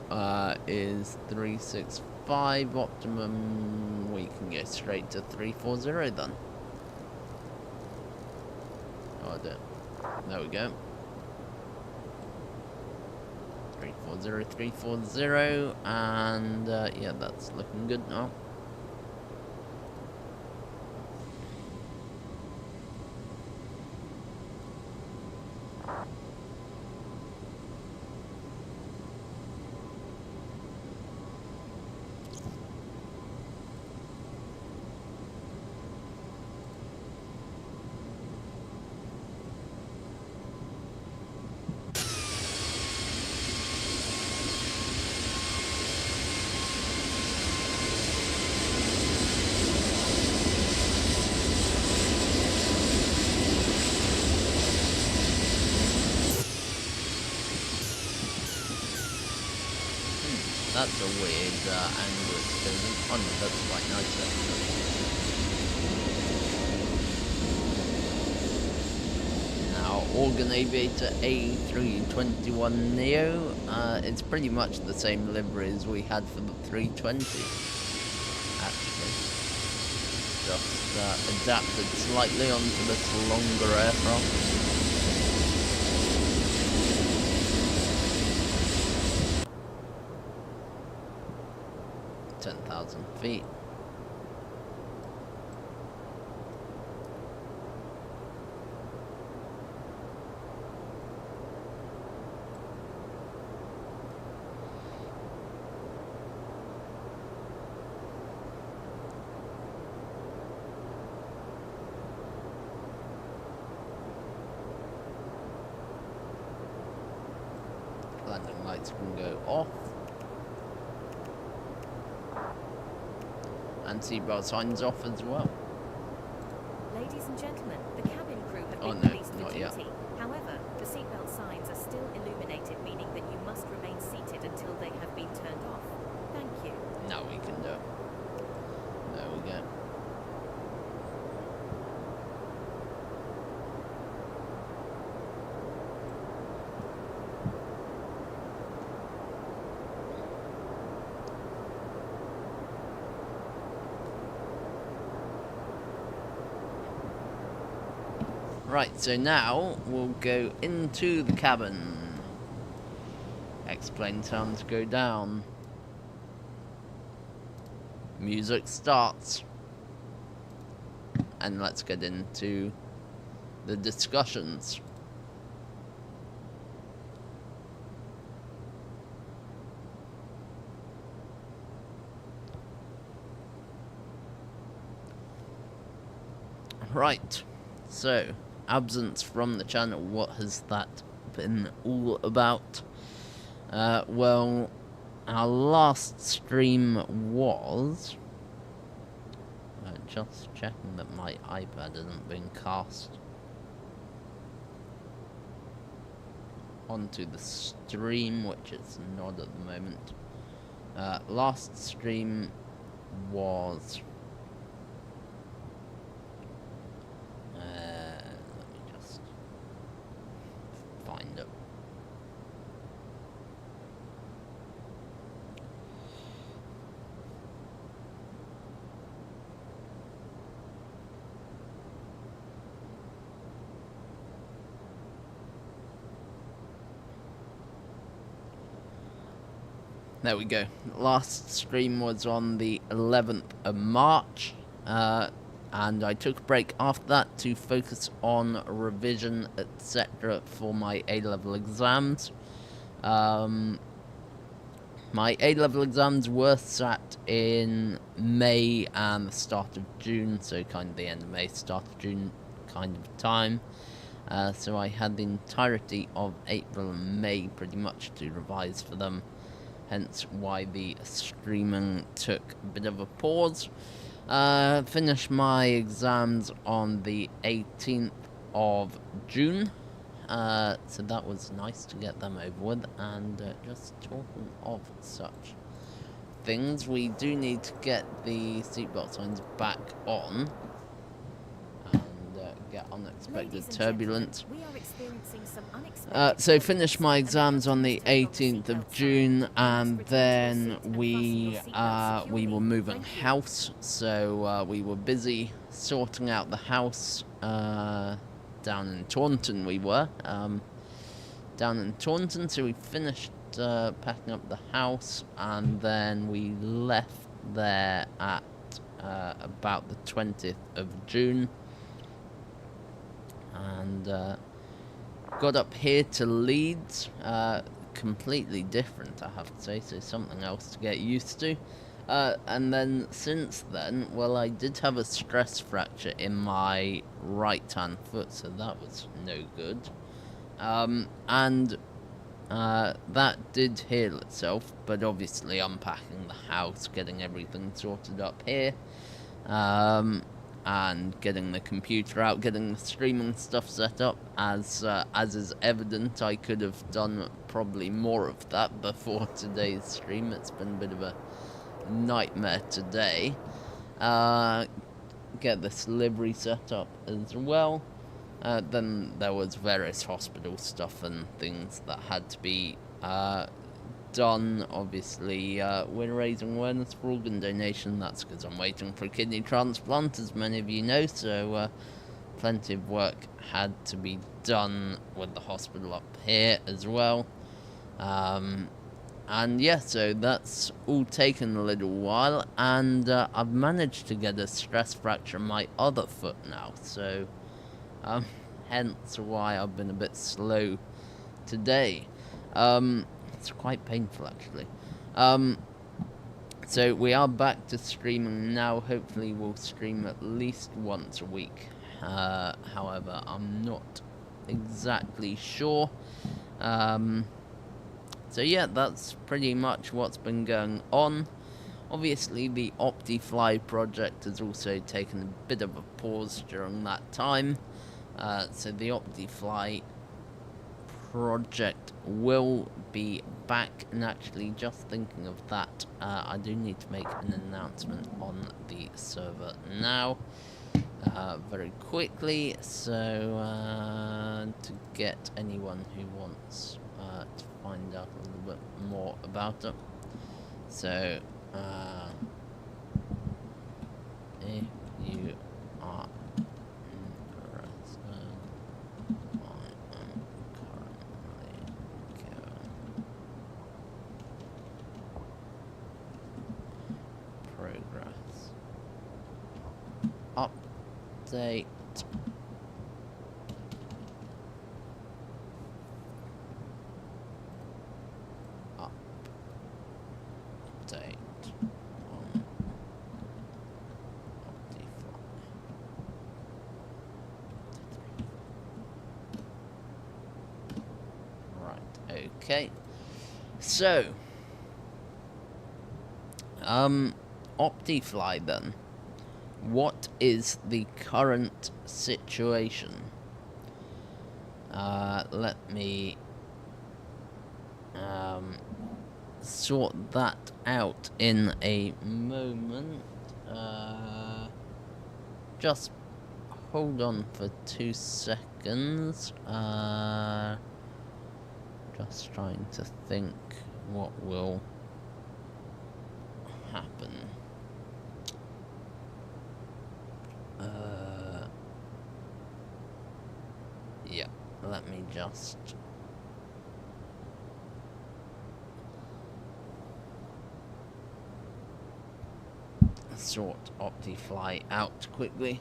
Is 365 optimum. We can go straight to 340 then. Oh dear. There we go. 340, 340, and yeah, that's looking good now. That's a weird angle it's doing. Oh no, that's quite nice actually. Now, Organ Aviator A321 Neo, it's pretty much the same livery as we had for the 320, actually. Just adapted slightly onto this longer aircraft. 10,000 feet. Landing lights can go off. And seatbelt signs off as well. Ladies and gentlemen, the cabin crew have been released for duty. However, the seatbelt signs are still illuminated, meaning that you must remain seated until they have been turned off. Thank you. Now we can do it. There we go. Right, so now we'll go into the cabin. X-plane sounds go down. Music starts. And let's get into the discussions. Right, so absence from the channel, what has that been all about? Well, our last stream was... just checking that my iPad isn't being cast onto the stream, which it's not at the moment. Last stream was... let me just find it. There we go. Last stream was on the 11th of March, and I took a break after that to focus on revision, etc. for my A-level exams. My A-level exams were sat in May and the start of June, so kind of the end of May, start of June kind of time. So I had the entirety of April and May pretty much to revise for them. Hence why the streaming took a bit of a pause. Finished my exams on the 18th of June. So that was nice to get them over with. And just talking of such things, we do need to get the seatbelt signs back on. Get unexpected turbulence. So finished my exams on the 18th of June, and then we were moving house, so we were busy sorting out the house down in Taunton. We were down in Taunton, so we finished packing up the house, and then we left there at about the 20th of June. And got up here to Leeds, completely different, I have to say, so something else to get used to. And then since then, well, I did have a stress fracture in my right hand foot, so that was no good. And that did heal itself, but obviously unpacking the house, getting everything sorted up here, and getting the computer out, getting the streaming stuff set up, as is evident. I could have done probably more of that before today's stream. It's been a bit of a nightmare today. Get this livery set up as well. Then there was various hospital stuff and things that had to be done. Obviously, we're raising awareness for organ donation. That's because I'm waiting for a kidney transplant, as many of you know, so plenty of work had to be done with the hospital up here as well. And yeah, so that's all taken a little while, and I've managed to get a stress fracture in my other foot now, so hence why I've been a bit slow today. It's quite painful, actually. So we are back to streaming now. Hopefully we'll stream at least once a week. However, I'm not exactly sure. So yeah, that's pretty much what's been going on. Obviously, the OptiFly project has also taken a bit of a pause during that time. So the OptiFly project will be back, and actually, just thinking of that, I do need to make an announcement on the server now, very quickly, so to get anyone who wants to find out a little bit more about it. So if you are interested, I am currently going progress update. Okay. So, Optifly then. What is the current situation? Let me sort that out in a moment. Just hold on for 2 seconds. Just trying to think what will happen. Yeah, let me just sort Optifly out quickly.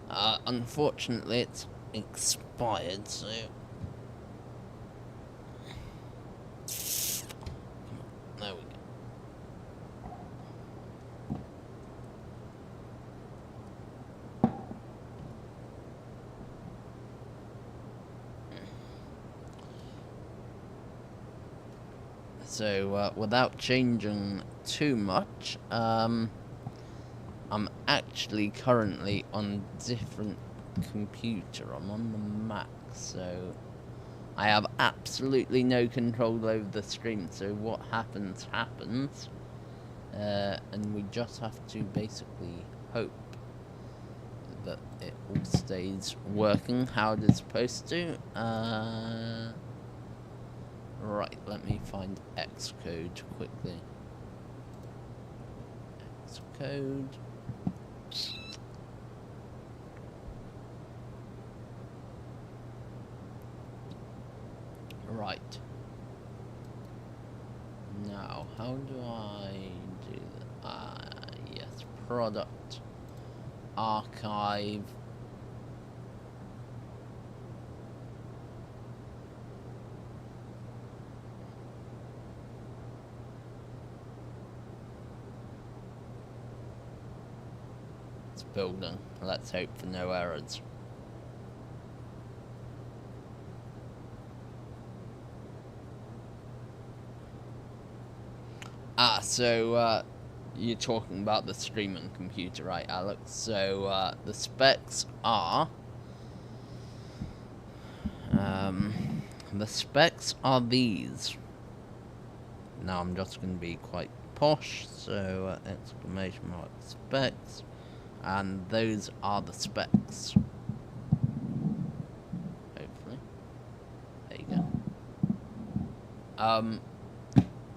Unfortunately, it's expired, so there we go. So, without changing too much, I'm actually currently on a different computer. I'm on the Mac, so I have absolutely no control over the stream. So what happens, happens. And we just have to basically hope that it all stays working how it is supposed to. Right, let me find Xcode quickly. Xcode. Right. Now, how do I do that? Yes, product, archive. It's building. Let's hope for no errors. So, you're talking about the streaming computer, right, Alex? So, the specs are... the specs are these. Now, I'm just going to be quite posh, so, exclamation mark specs. And those are the specs. Hopefully. There you go.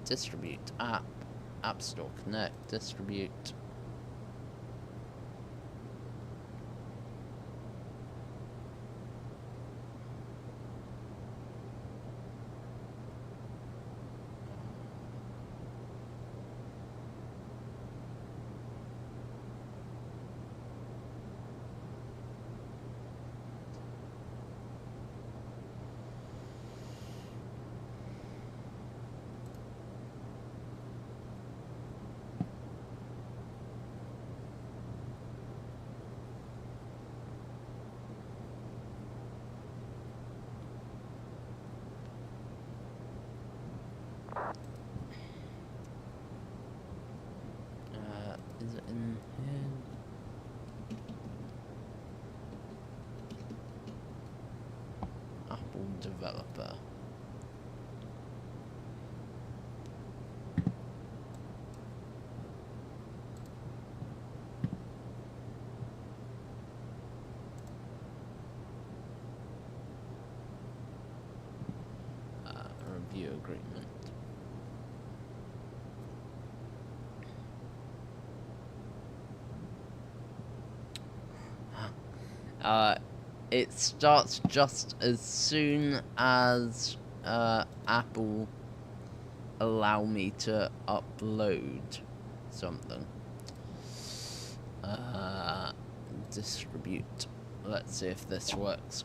Distribute App Store Connect, distribute. Is it in here? Apple developer. Review agreement. It starts just as soon as Apple allow me to upload something. Distribute. Let's see if this works.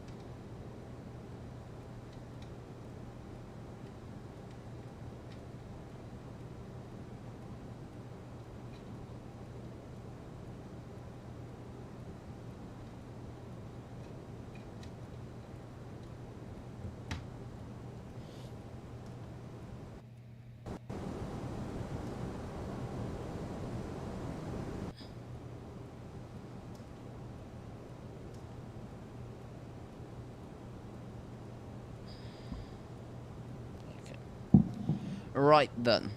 Right then.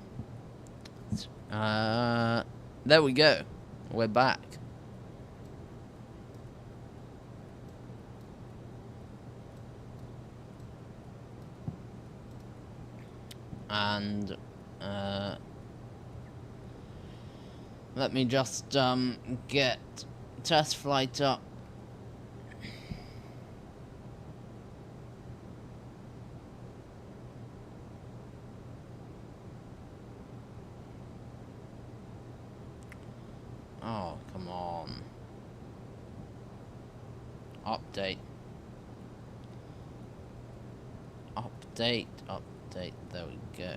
There we go. We're back. And let me just get test flight up. Oh, come on. Update. Update. There we go.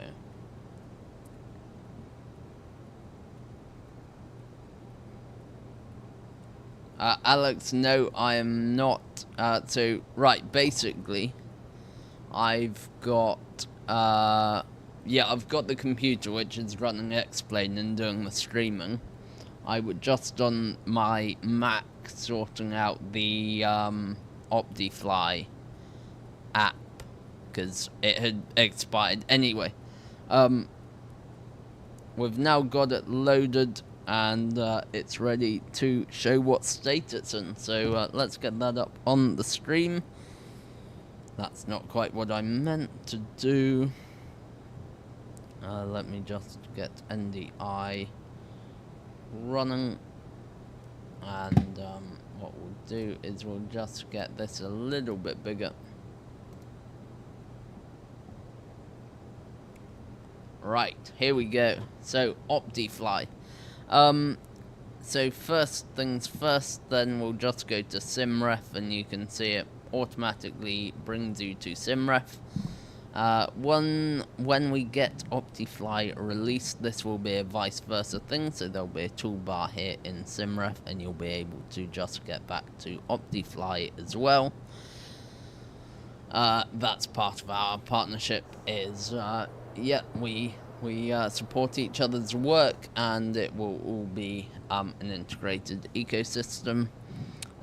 Alex, no, I am not. So, right, basically, I've got, I've got the computer which is running X-Plane and doing the streaming. I was just on my Mac sorting out the OptiFly app because it had expired anyway. We've now got it loaded and it's ready to show what state it's in. So let's get that up on the stream. That's not quite what I meant to do. Let me just get NDI running, and what we'll do is we'll just get this a little bit bigger. Right, here we go. So OptiFly. So first things first, then we'll just go to SimRef, and you can see it automatically brings you to SimRef. When we get OptiFly released, this will be a vice versa thing, so there'll be a toolbar here in SimRef, and you'll be able to just get back to OptiFly as well. That's part of our partnership, is, we support each other's work, and it will all be an integrated ecosystem.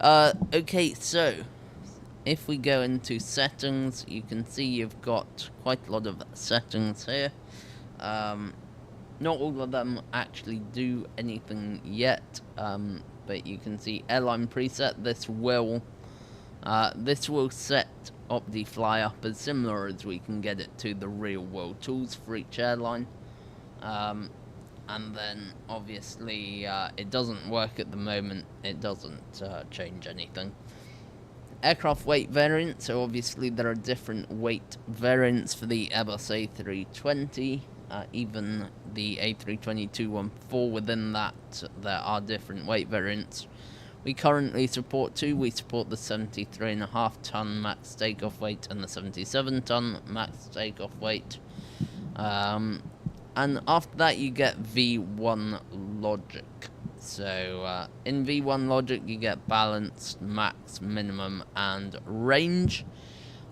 Okay, so if we go into settings, you can see you've got quite a lot of settings here. Not all of them actually do anything yet, but you can see airline preset. This will set OptiFly up as similar as we can get it to the real world tools for each airline. And then obviously it doesn't work at the moment. It doesn't change anything. Aircraft weight variants, so obviously there are different weight variants for the Airbus A320, even the A320-214. Within that, there are different weight variants. We currently support two. We support the 73.5 ton max takeoff weight and the 77 ton max takeoff weight. And after that, you get V1 logic. So in V1 logic, you get balance, max, minimum, and range.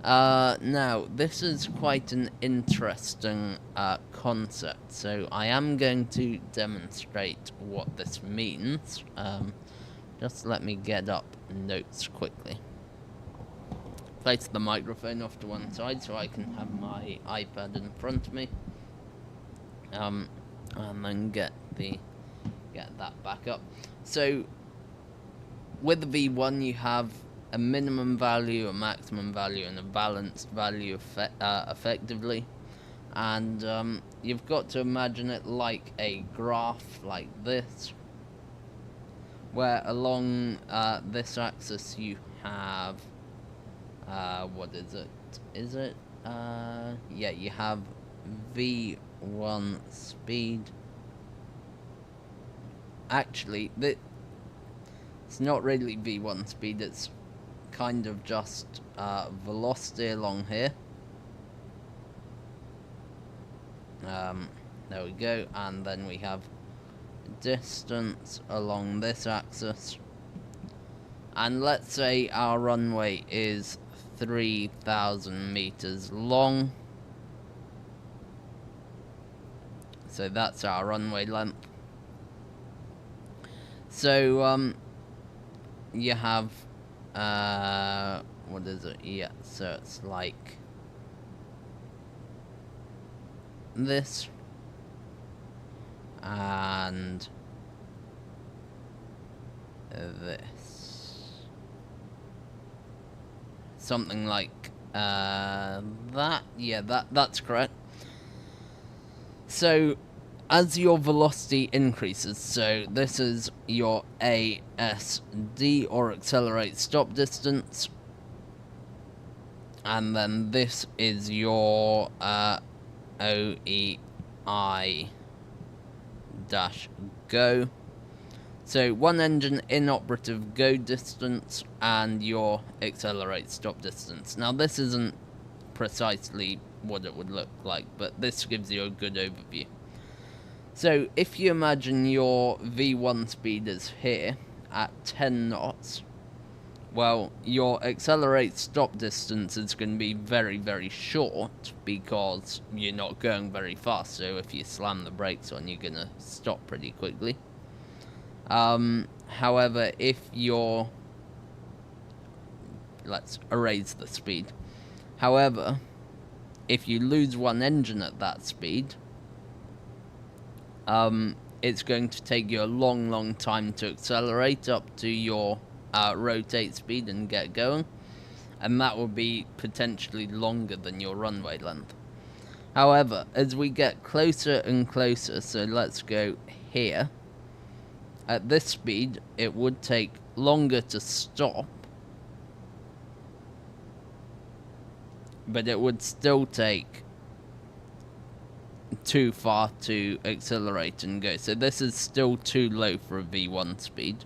Now, this is quite an interesting concept, so I am going to demonstrate what this means. Just let me get up notes quickly. Place the microphone off to one side so I can have my iPad in front of me. And then get that back up. So with the V1 you have a minimum value, a maximum value, and a balanced value effectively. And you've got to imagine it like a graph like this, where along this axis you have what is it? Is it yeah, you have V1 speed. Actually, it's not really V1 speed, it's kind of just velocity along here. There we go, and then we have distance along this axis. And let's say our runway is 3,000 meters long. So that's our runway length. So you have what is it? Yeah, so it's like this, and this. Something like that. Yeah, that's correct. So as your velocity increases, so this is your ASD, or accelerate stop distance, and then this is your OEI dash go. So one engine inoperative go distance and your accelerate stop distance. Now this isn't precisely what it would look like, but this gives you a good overview. So if you imagine your V1 speed is here at 10 knots, well, your accelerate stop distance is going to be very, very short because you're not going very fast. So if you slam the brakes on, you're going to stop pretty quickly. However, if you're... let's erase the speed. However, if you lose one engine at that speed, it's going to take you a long, long time to accelerate up to your rotate speed and get going, and that will be potentially longer than your runway length. However, as we get closer and closer, so let's go here, at this speed it would take longer to stop, but it would still take too far to accelerate and go. So this is still too low for a V1 speed.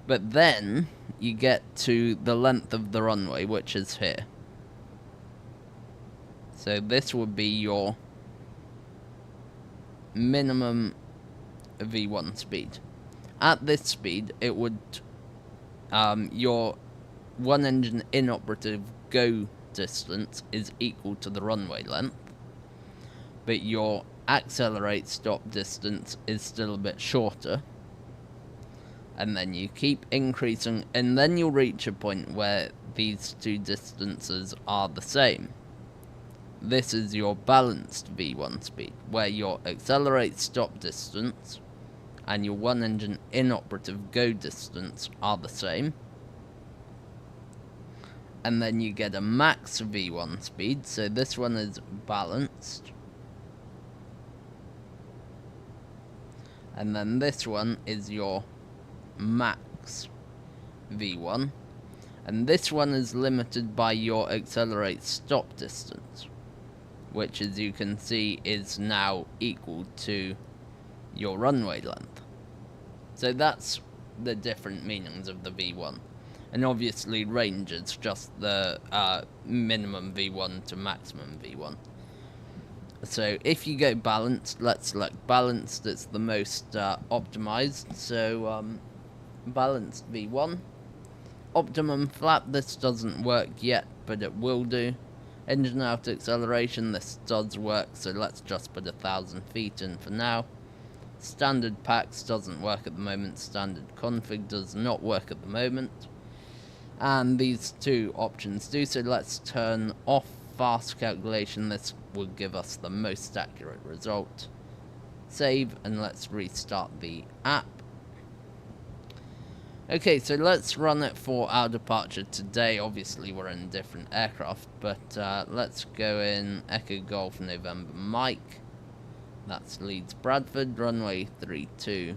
But then you get to the length of the runway, which is here. So this would be your minimum V1 speed. At this speed, it would your one engine inoperative go distance is equal to the runway length, but your accelerate stop distance is still a bit shorter. And then you keep increasing, and then you'll reach a point where these two distances are the same. This is your balanced V1 speed, where your accelerate stop distance and your one engine inoperative go distance are the same. And then you get a max V1 speed, so this one is balanced. And then this one is your max V1, and this one is limited by your accelerate stop distance, which, as you can see, is now equal to your runway length. So that's the different meanings of the V1, and obviously range is just the minimum V1 to maximum V1. So if you go balanced, let's select balanced, it's the most optimized, so balanced V1. Optimum flap, this doesn't work yet, but it will do. Engine out acceleration, this does work, so let's just put 1,000 feet in for now. Standard packs doesn't work at the moment, standard config does not work at the moment. And these two options do, so let's turn off fast calculation, this will give us the most accurate result. Save, and let's restart the app. Okay, so let's run it for our departure today. Obviously we're in a different aircraft, but let's go in Echo Golf November Mike. That's Leeds Bradford, runway 32.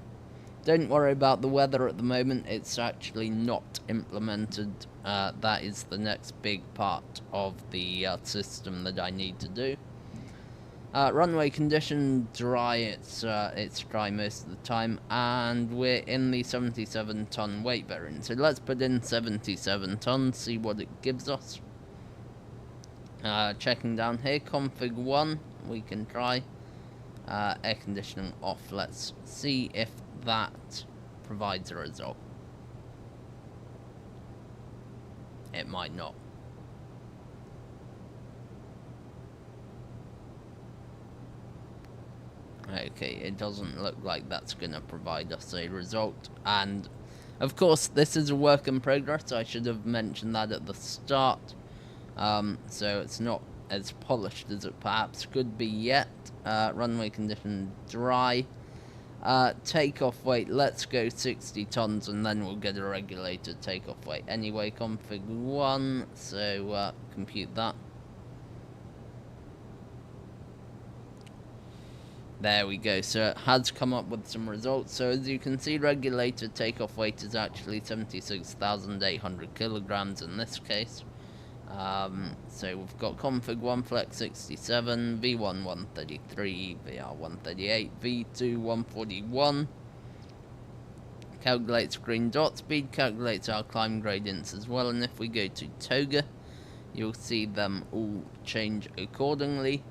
Don't worry about the weather at the moment, it's actually not implemented. That is the next big part of the system that I need to do. Runway condition dry, it's dry most of the time, and we're in the 77 ton weight variant. So let's put in 77 tons, see what it gives us. Checking down here, config 1, we can try. Air conditioning off, let's see if that provides a result. It might not. Okay, it doesn't look like that's going to provide us a result, and of course this is a work in progress. I should have mentioned that at the start, so it's not as polished as it perhaps could be yet. Runway condition dry. Takeoff weight, let's go 60 tons and then we'll get a regulated takeoff weight. Anyway, config 1, so compute that. There we go, so it has come up with some results. So as you can see, regulated takeoff weight is actually 76,800 kilograms in this case. So we've got config 1 flex 67, V1 133, VR 138, V2 141. Calculates green dot speed, calculates our climb gradients as well, and if we go to Toga, you'll see them all change accordingly.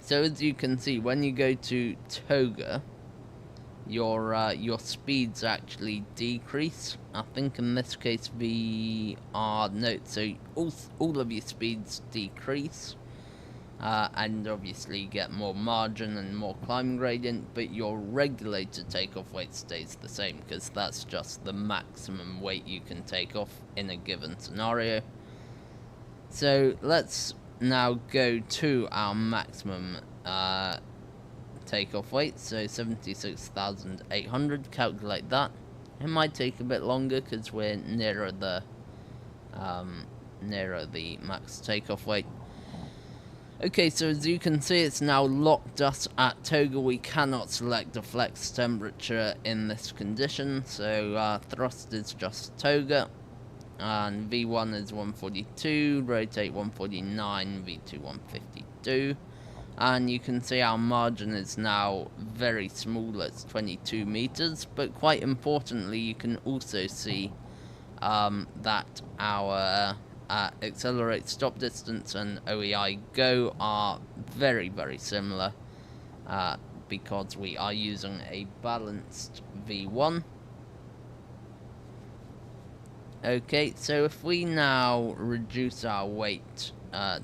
So as you can see, when you go to Toga, your speeds actually decrease. I think in this case so all of your speeds decrease, and obviously you get more margin and more climb gradient, but your regulated takeoff weight stays the same, because that's just the maximum weight you can take off in a given scenario. So let's now go to our maximum takeoff weight, so 76,800. Calculate that. It might take a bit longer because we're nearer the max takeoff weight. Okay, so as you can see, it's now locked us at Toga. We cannot select a flex temperature in this condition, so thrust is just Toga, and V1 is 142, rotate 149, V2 152. And you can see our margin is now very small, it's 22 meters, but quite importantly you can also see that our accelerate stop distance and OEI go are very, very similar, because we are using a balanced V1. Okay, so if we now reduce our weight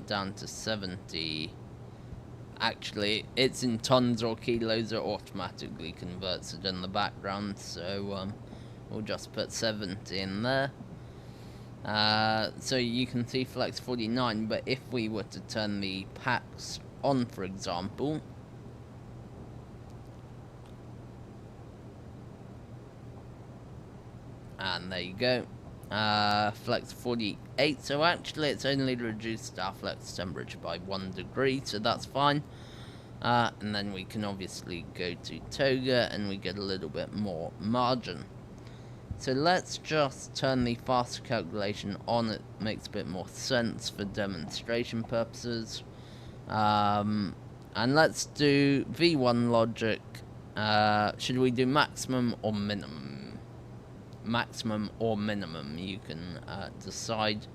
down to 70, actually, it's in tons or kilos, it automatically converts it in the background, so we'll just put 70 in there. So you can see flex 49, but if we were to turn the packs on, for example, and there you go, flex 48, so actually it's only reduced our flex temperature by 1 degree, so that's fine. And then we can obviously go to Toga and we get a little bit more margin. So let's just turn the faster calculation on, it makes a bit more sense for demonstration purposes. And let's do V1 logic. Should we do maximum or minimum? Maximum or minimum, you can decide.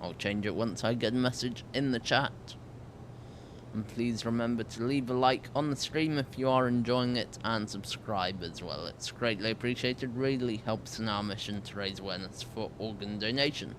I'll change it once I get a message in the chat. And please remember to leave a like on the stream if you are enjoying it, and subscribe as well. It's greatly appreciated, really helps in our mission to raise awareness for organ donation.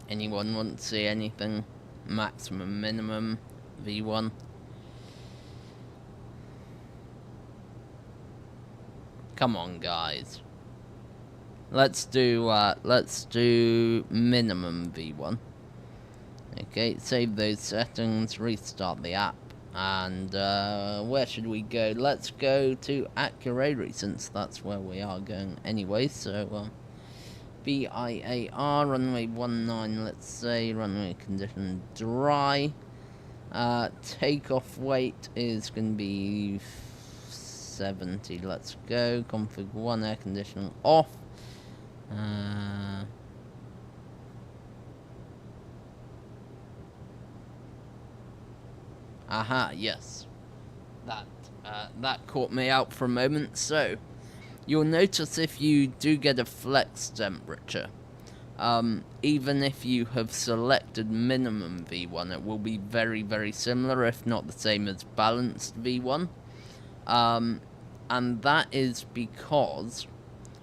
Anyone want to see anything? Maximum, minimum, V1. Come on, guys. Let's do minimum V1. Okay, save those settings, restart the app, and where should we go? Let's go to Akureyri, since that's where we are going anyway. So BIAR, runway 19, let's say, runway condition dry. Takeoff weight is going to be 70, let's go. Config 1, air conditioning off. Aha, yes. That caught me out for a moment. So you'll notice if you do get a flex temperature, even if you have selected minimum V1, it will be very, very similar, if not the same as balanced V1. And that is because,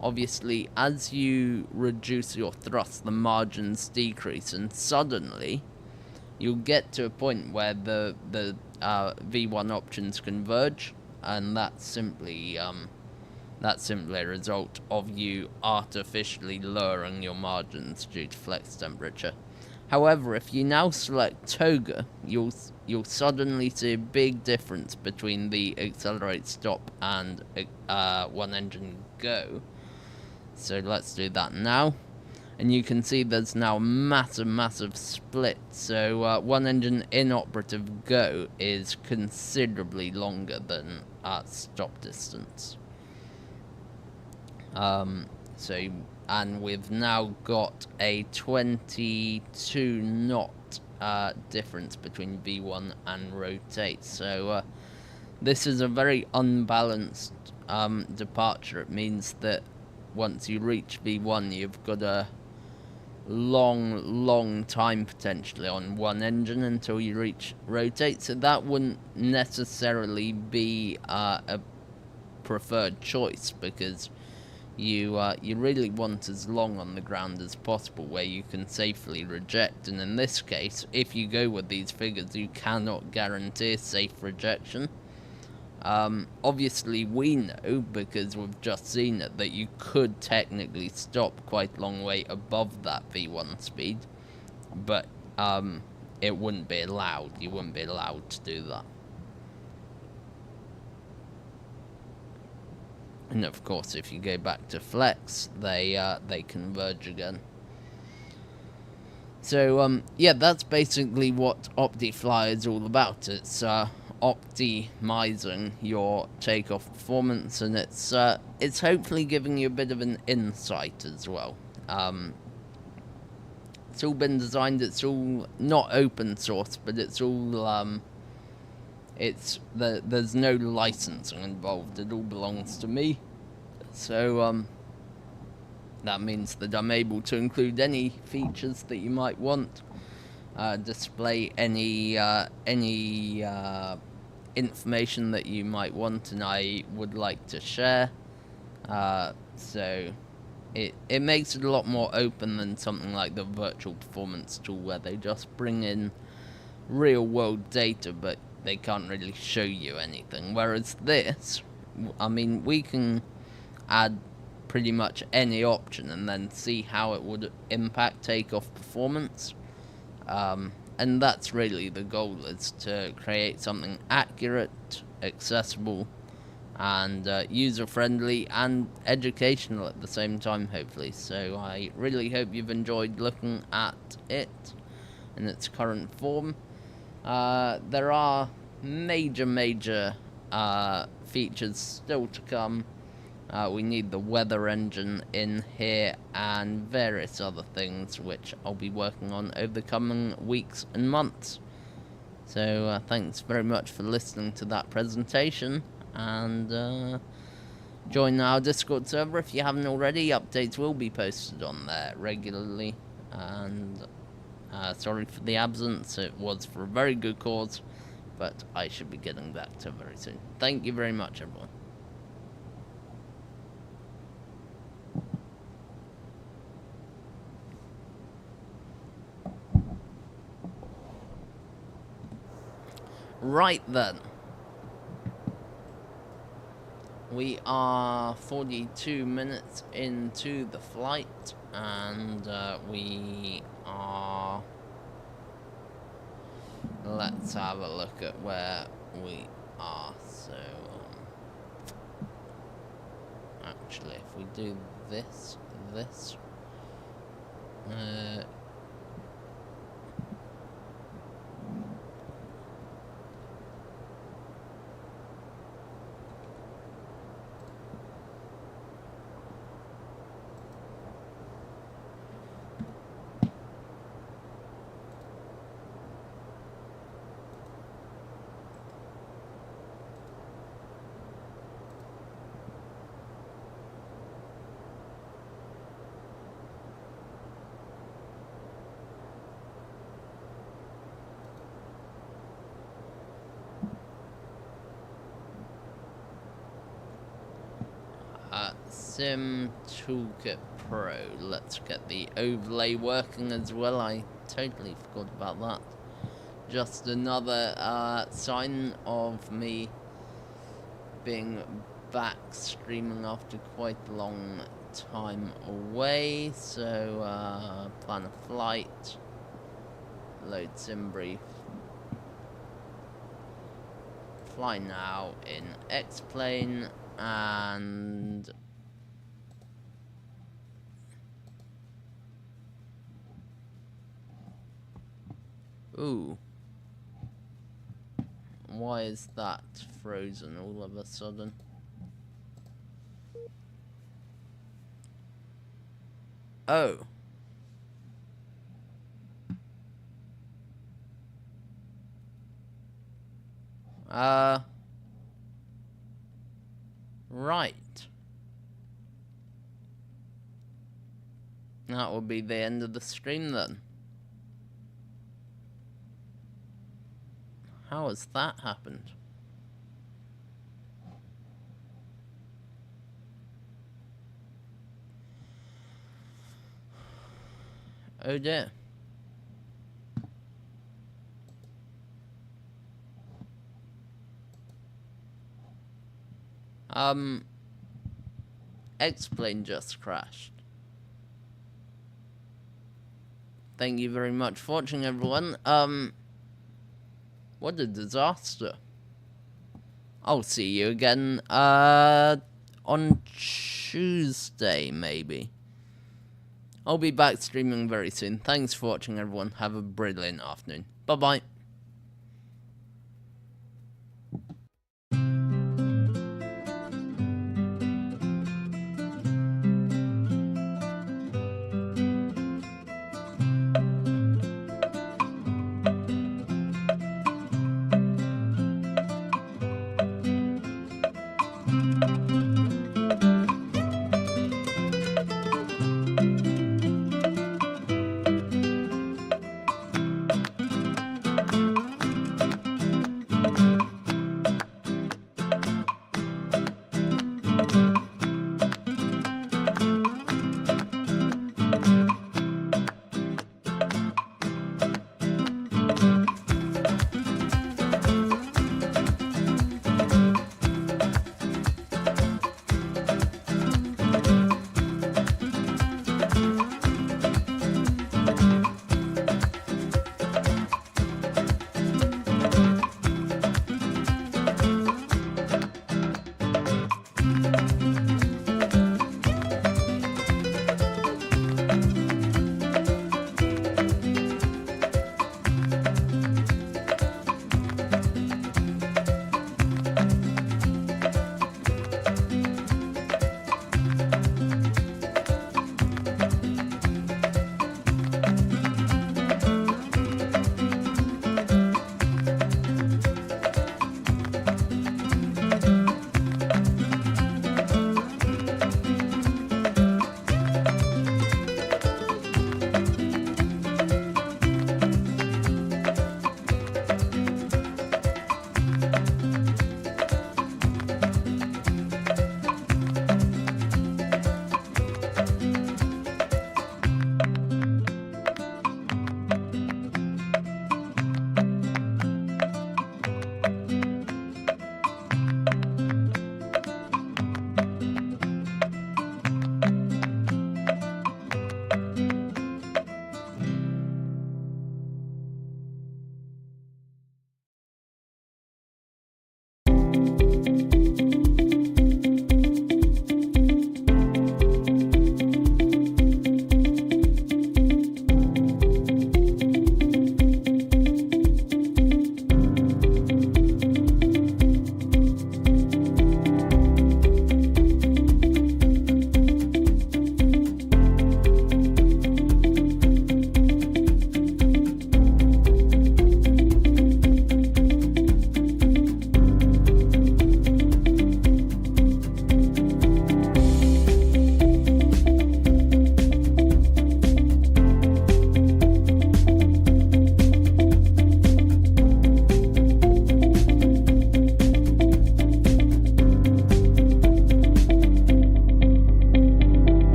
obviously, as you reduce your thrust, the margins decrease, and suddenly you'll get to a point where the V1 options converge, and that's simply a result of you artificially lowering your margins due to flex temperature. However, if you now select Toga, you'll suddenly see a big difference between the accelerate stop and one engine go. So let's do that now. And you can see there's now a massive split. So one engine inoperative go is considerably longer than stop distance. And we've now got a 22 knot difference between V1 and rotate. So this is a very unbalanced departure. It means that once you reach V1, you've got a long time potentially on one engine until you reach rotate. So that wouldn't necessarily be a preferred choice, because you really want as long on the ground as possible where you can safely reject. And in this case, if you go with these figures, you cannot guarantee a safe rejection. Obviously we know, because we've just seen it, that you could technically stop quite a long way above that V1 speed, but it wouldn't be allowed. You wouldn't be allowed to do that. And of course, if you go back to flex, they converge again. So yeah, that's basically what OptiFly is all about. It's optimizing your takeoff performance, and it's hopefully giving you a bit of an insight as well. It's all been designed. It's all not open source, but it's all there's no licensing involved. It all belongs to me. So that means that I'm able to include any features that you might want, display any information that you might want and I would like to share. So it makes it a lot more open than something like the virtual performance tool, where they just bring in real world data but they can't really show you anything. Whereas this, I mean, we can add pretty much any option and then see how it would impact takeoff performance. And that's really the goal, is to create something accurate, accessible, and user-friendly and educational at the same time, hopefully. So I really hope you've enjoyed looking at it in its current form. There are major features still to come. We need the weather engine in here and various other things which I'll be working on over the coming weeks and months. So thanks very much for listening to that presentation, and join our Discord server if you haven't already. Updates will be posted on there regularly, and sorry for the absence. It was for a very good cause, but I should be getting back to it very soon. Thank you very much, everyone. Right then, we are 42 minutes into the flight, and we are... Let's have a look at where we are. So, actually, if we do this, VATSIM Toolkit Pro. Let's get the overlay working as well. I totally forgot about that. Just another sign of me being back streaming after quite a long time away. So plan a flight, load sim brief, fly now in X-plane, and ooh, why is that frozen all of a sudden? Oh. Right. That will be the end of the stream then. How has that happened? Oh dear. X-plane just crashed. Thank you very much for watching, everyone. What a disaster. I'll see you again, on Tuesday, maybe. I'll be back streaming very soon. Thanks for watching, everyone. Have a brilliant afternoon. Bye-bye.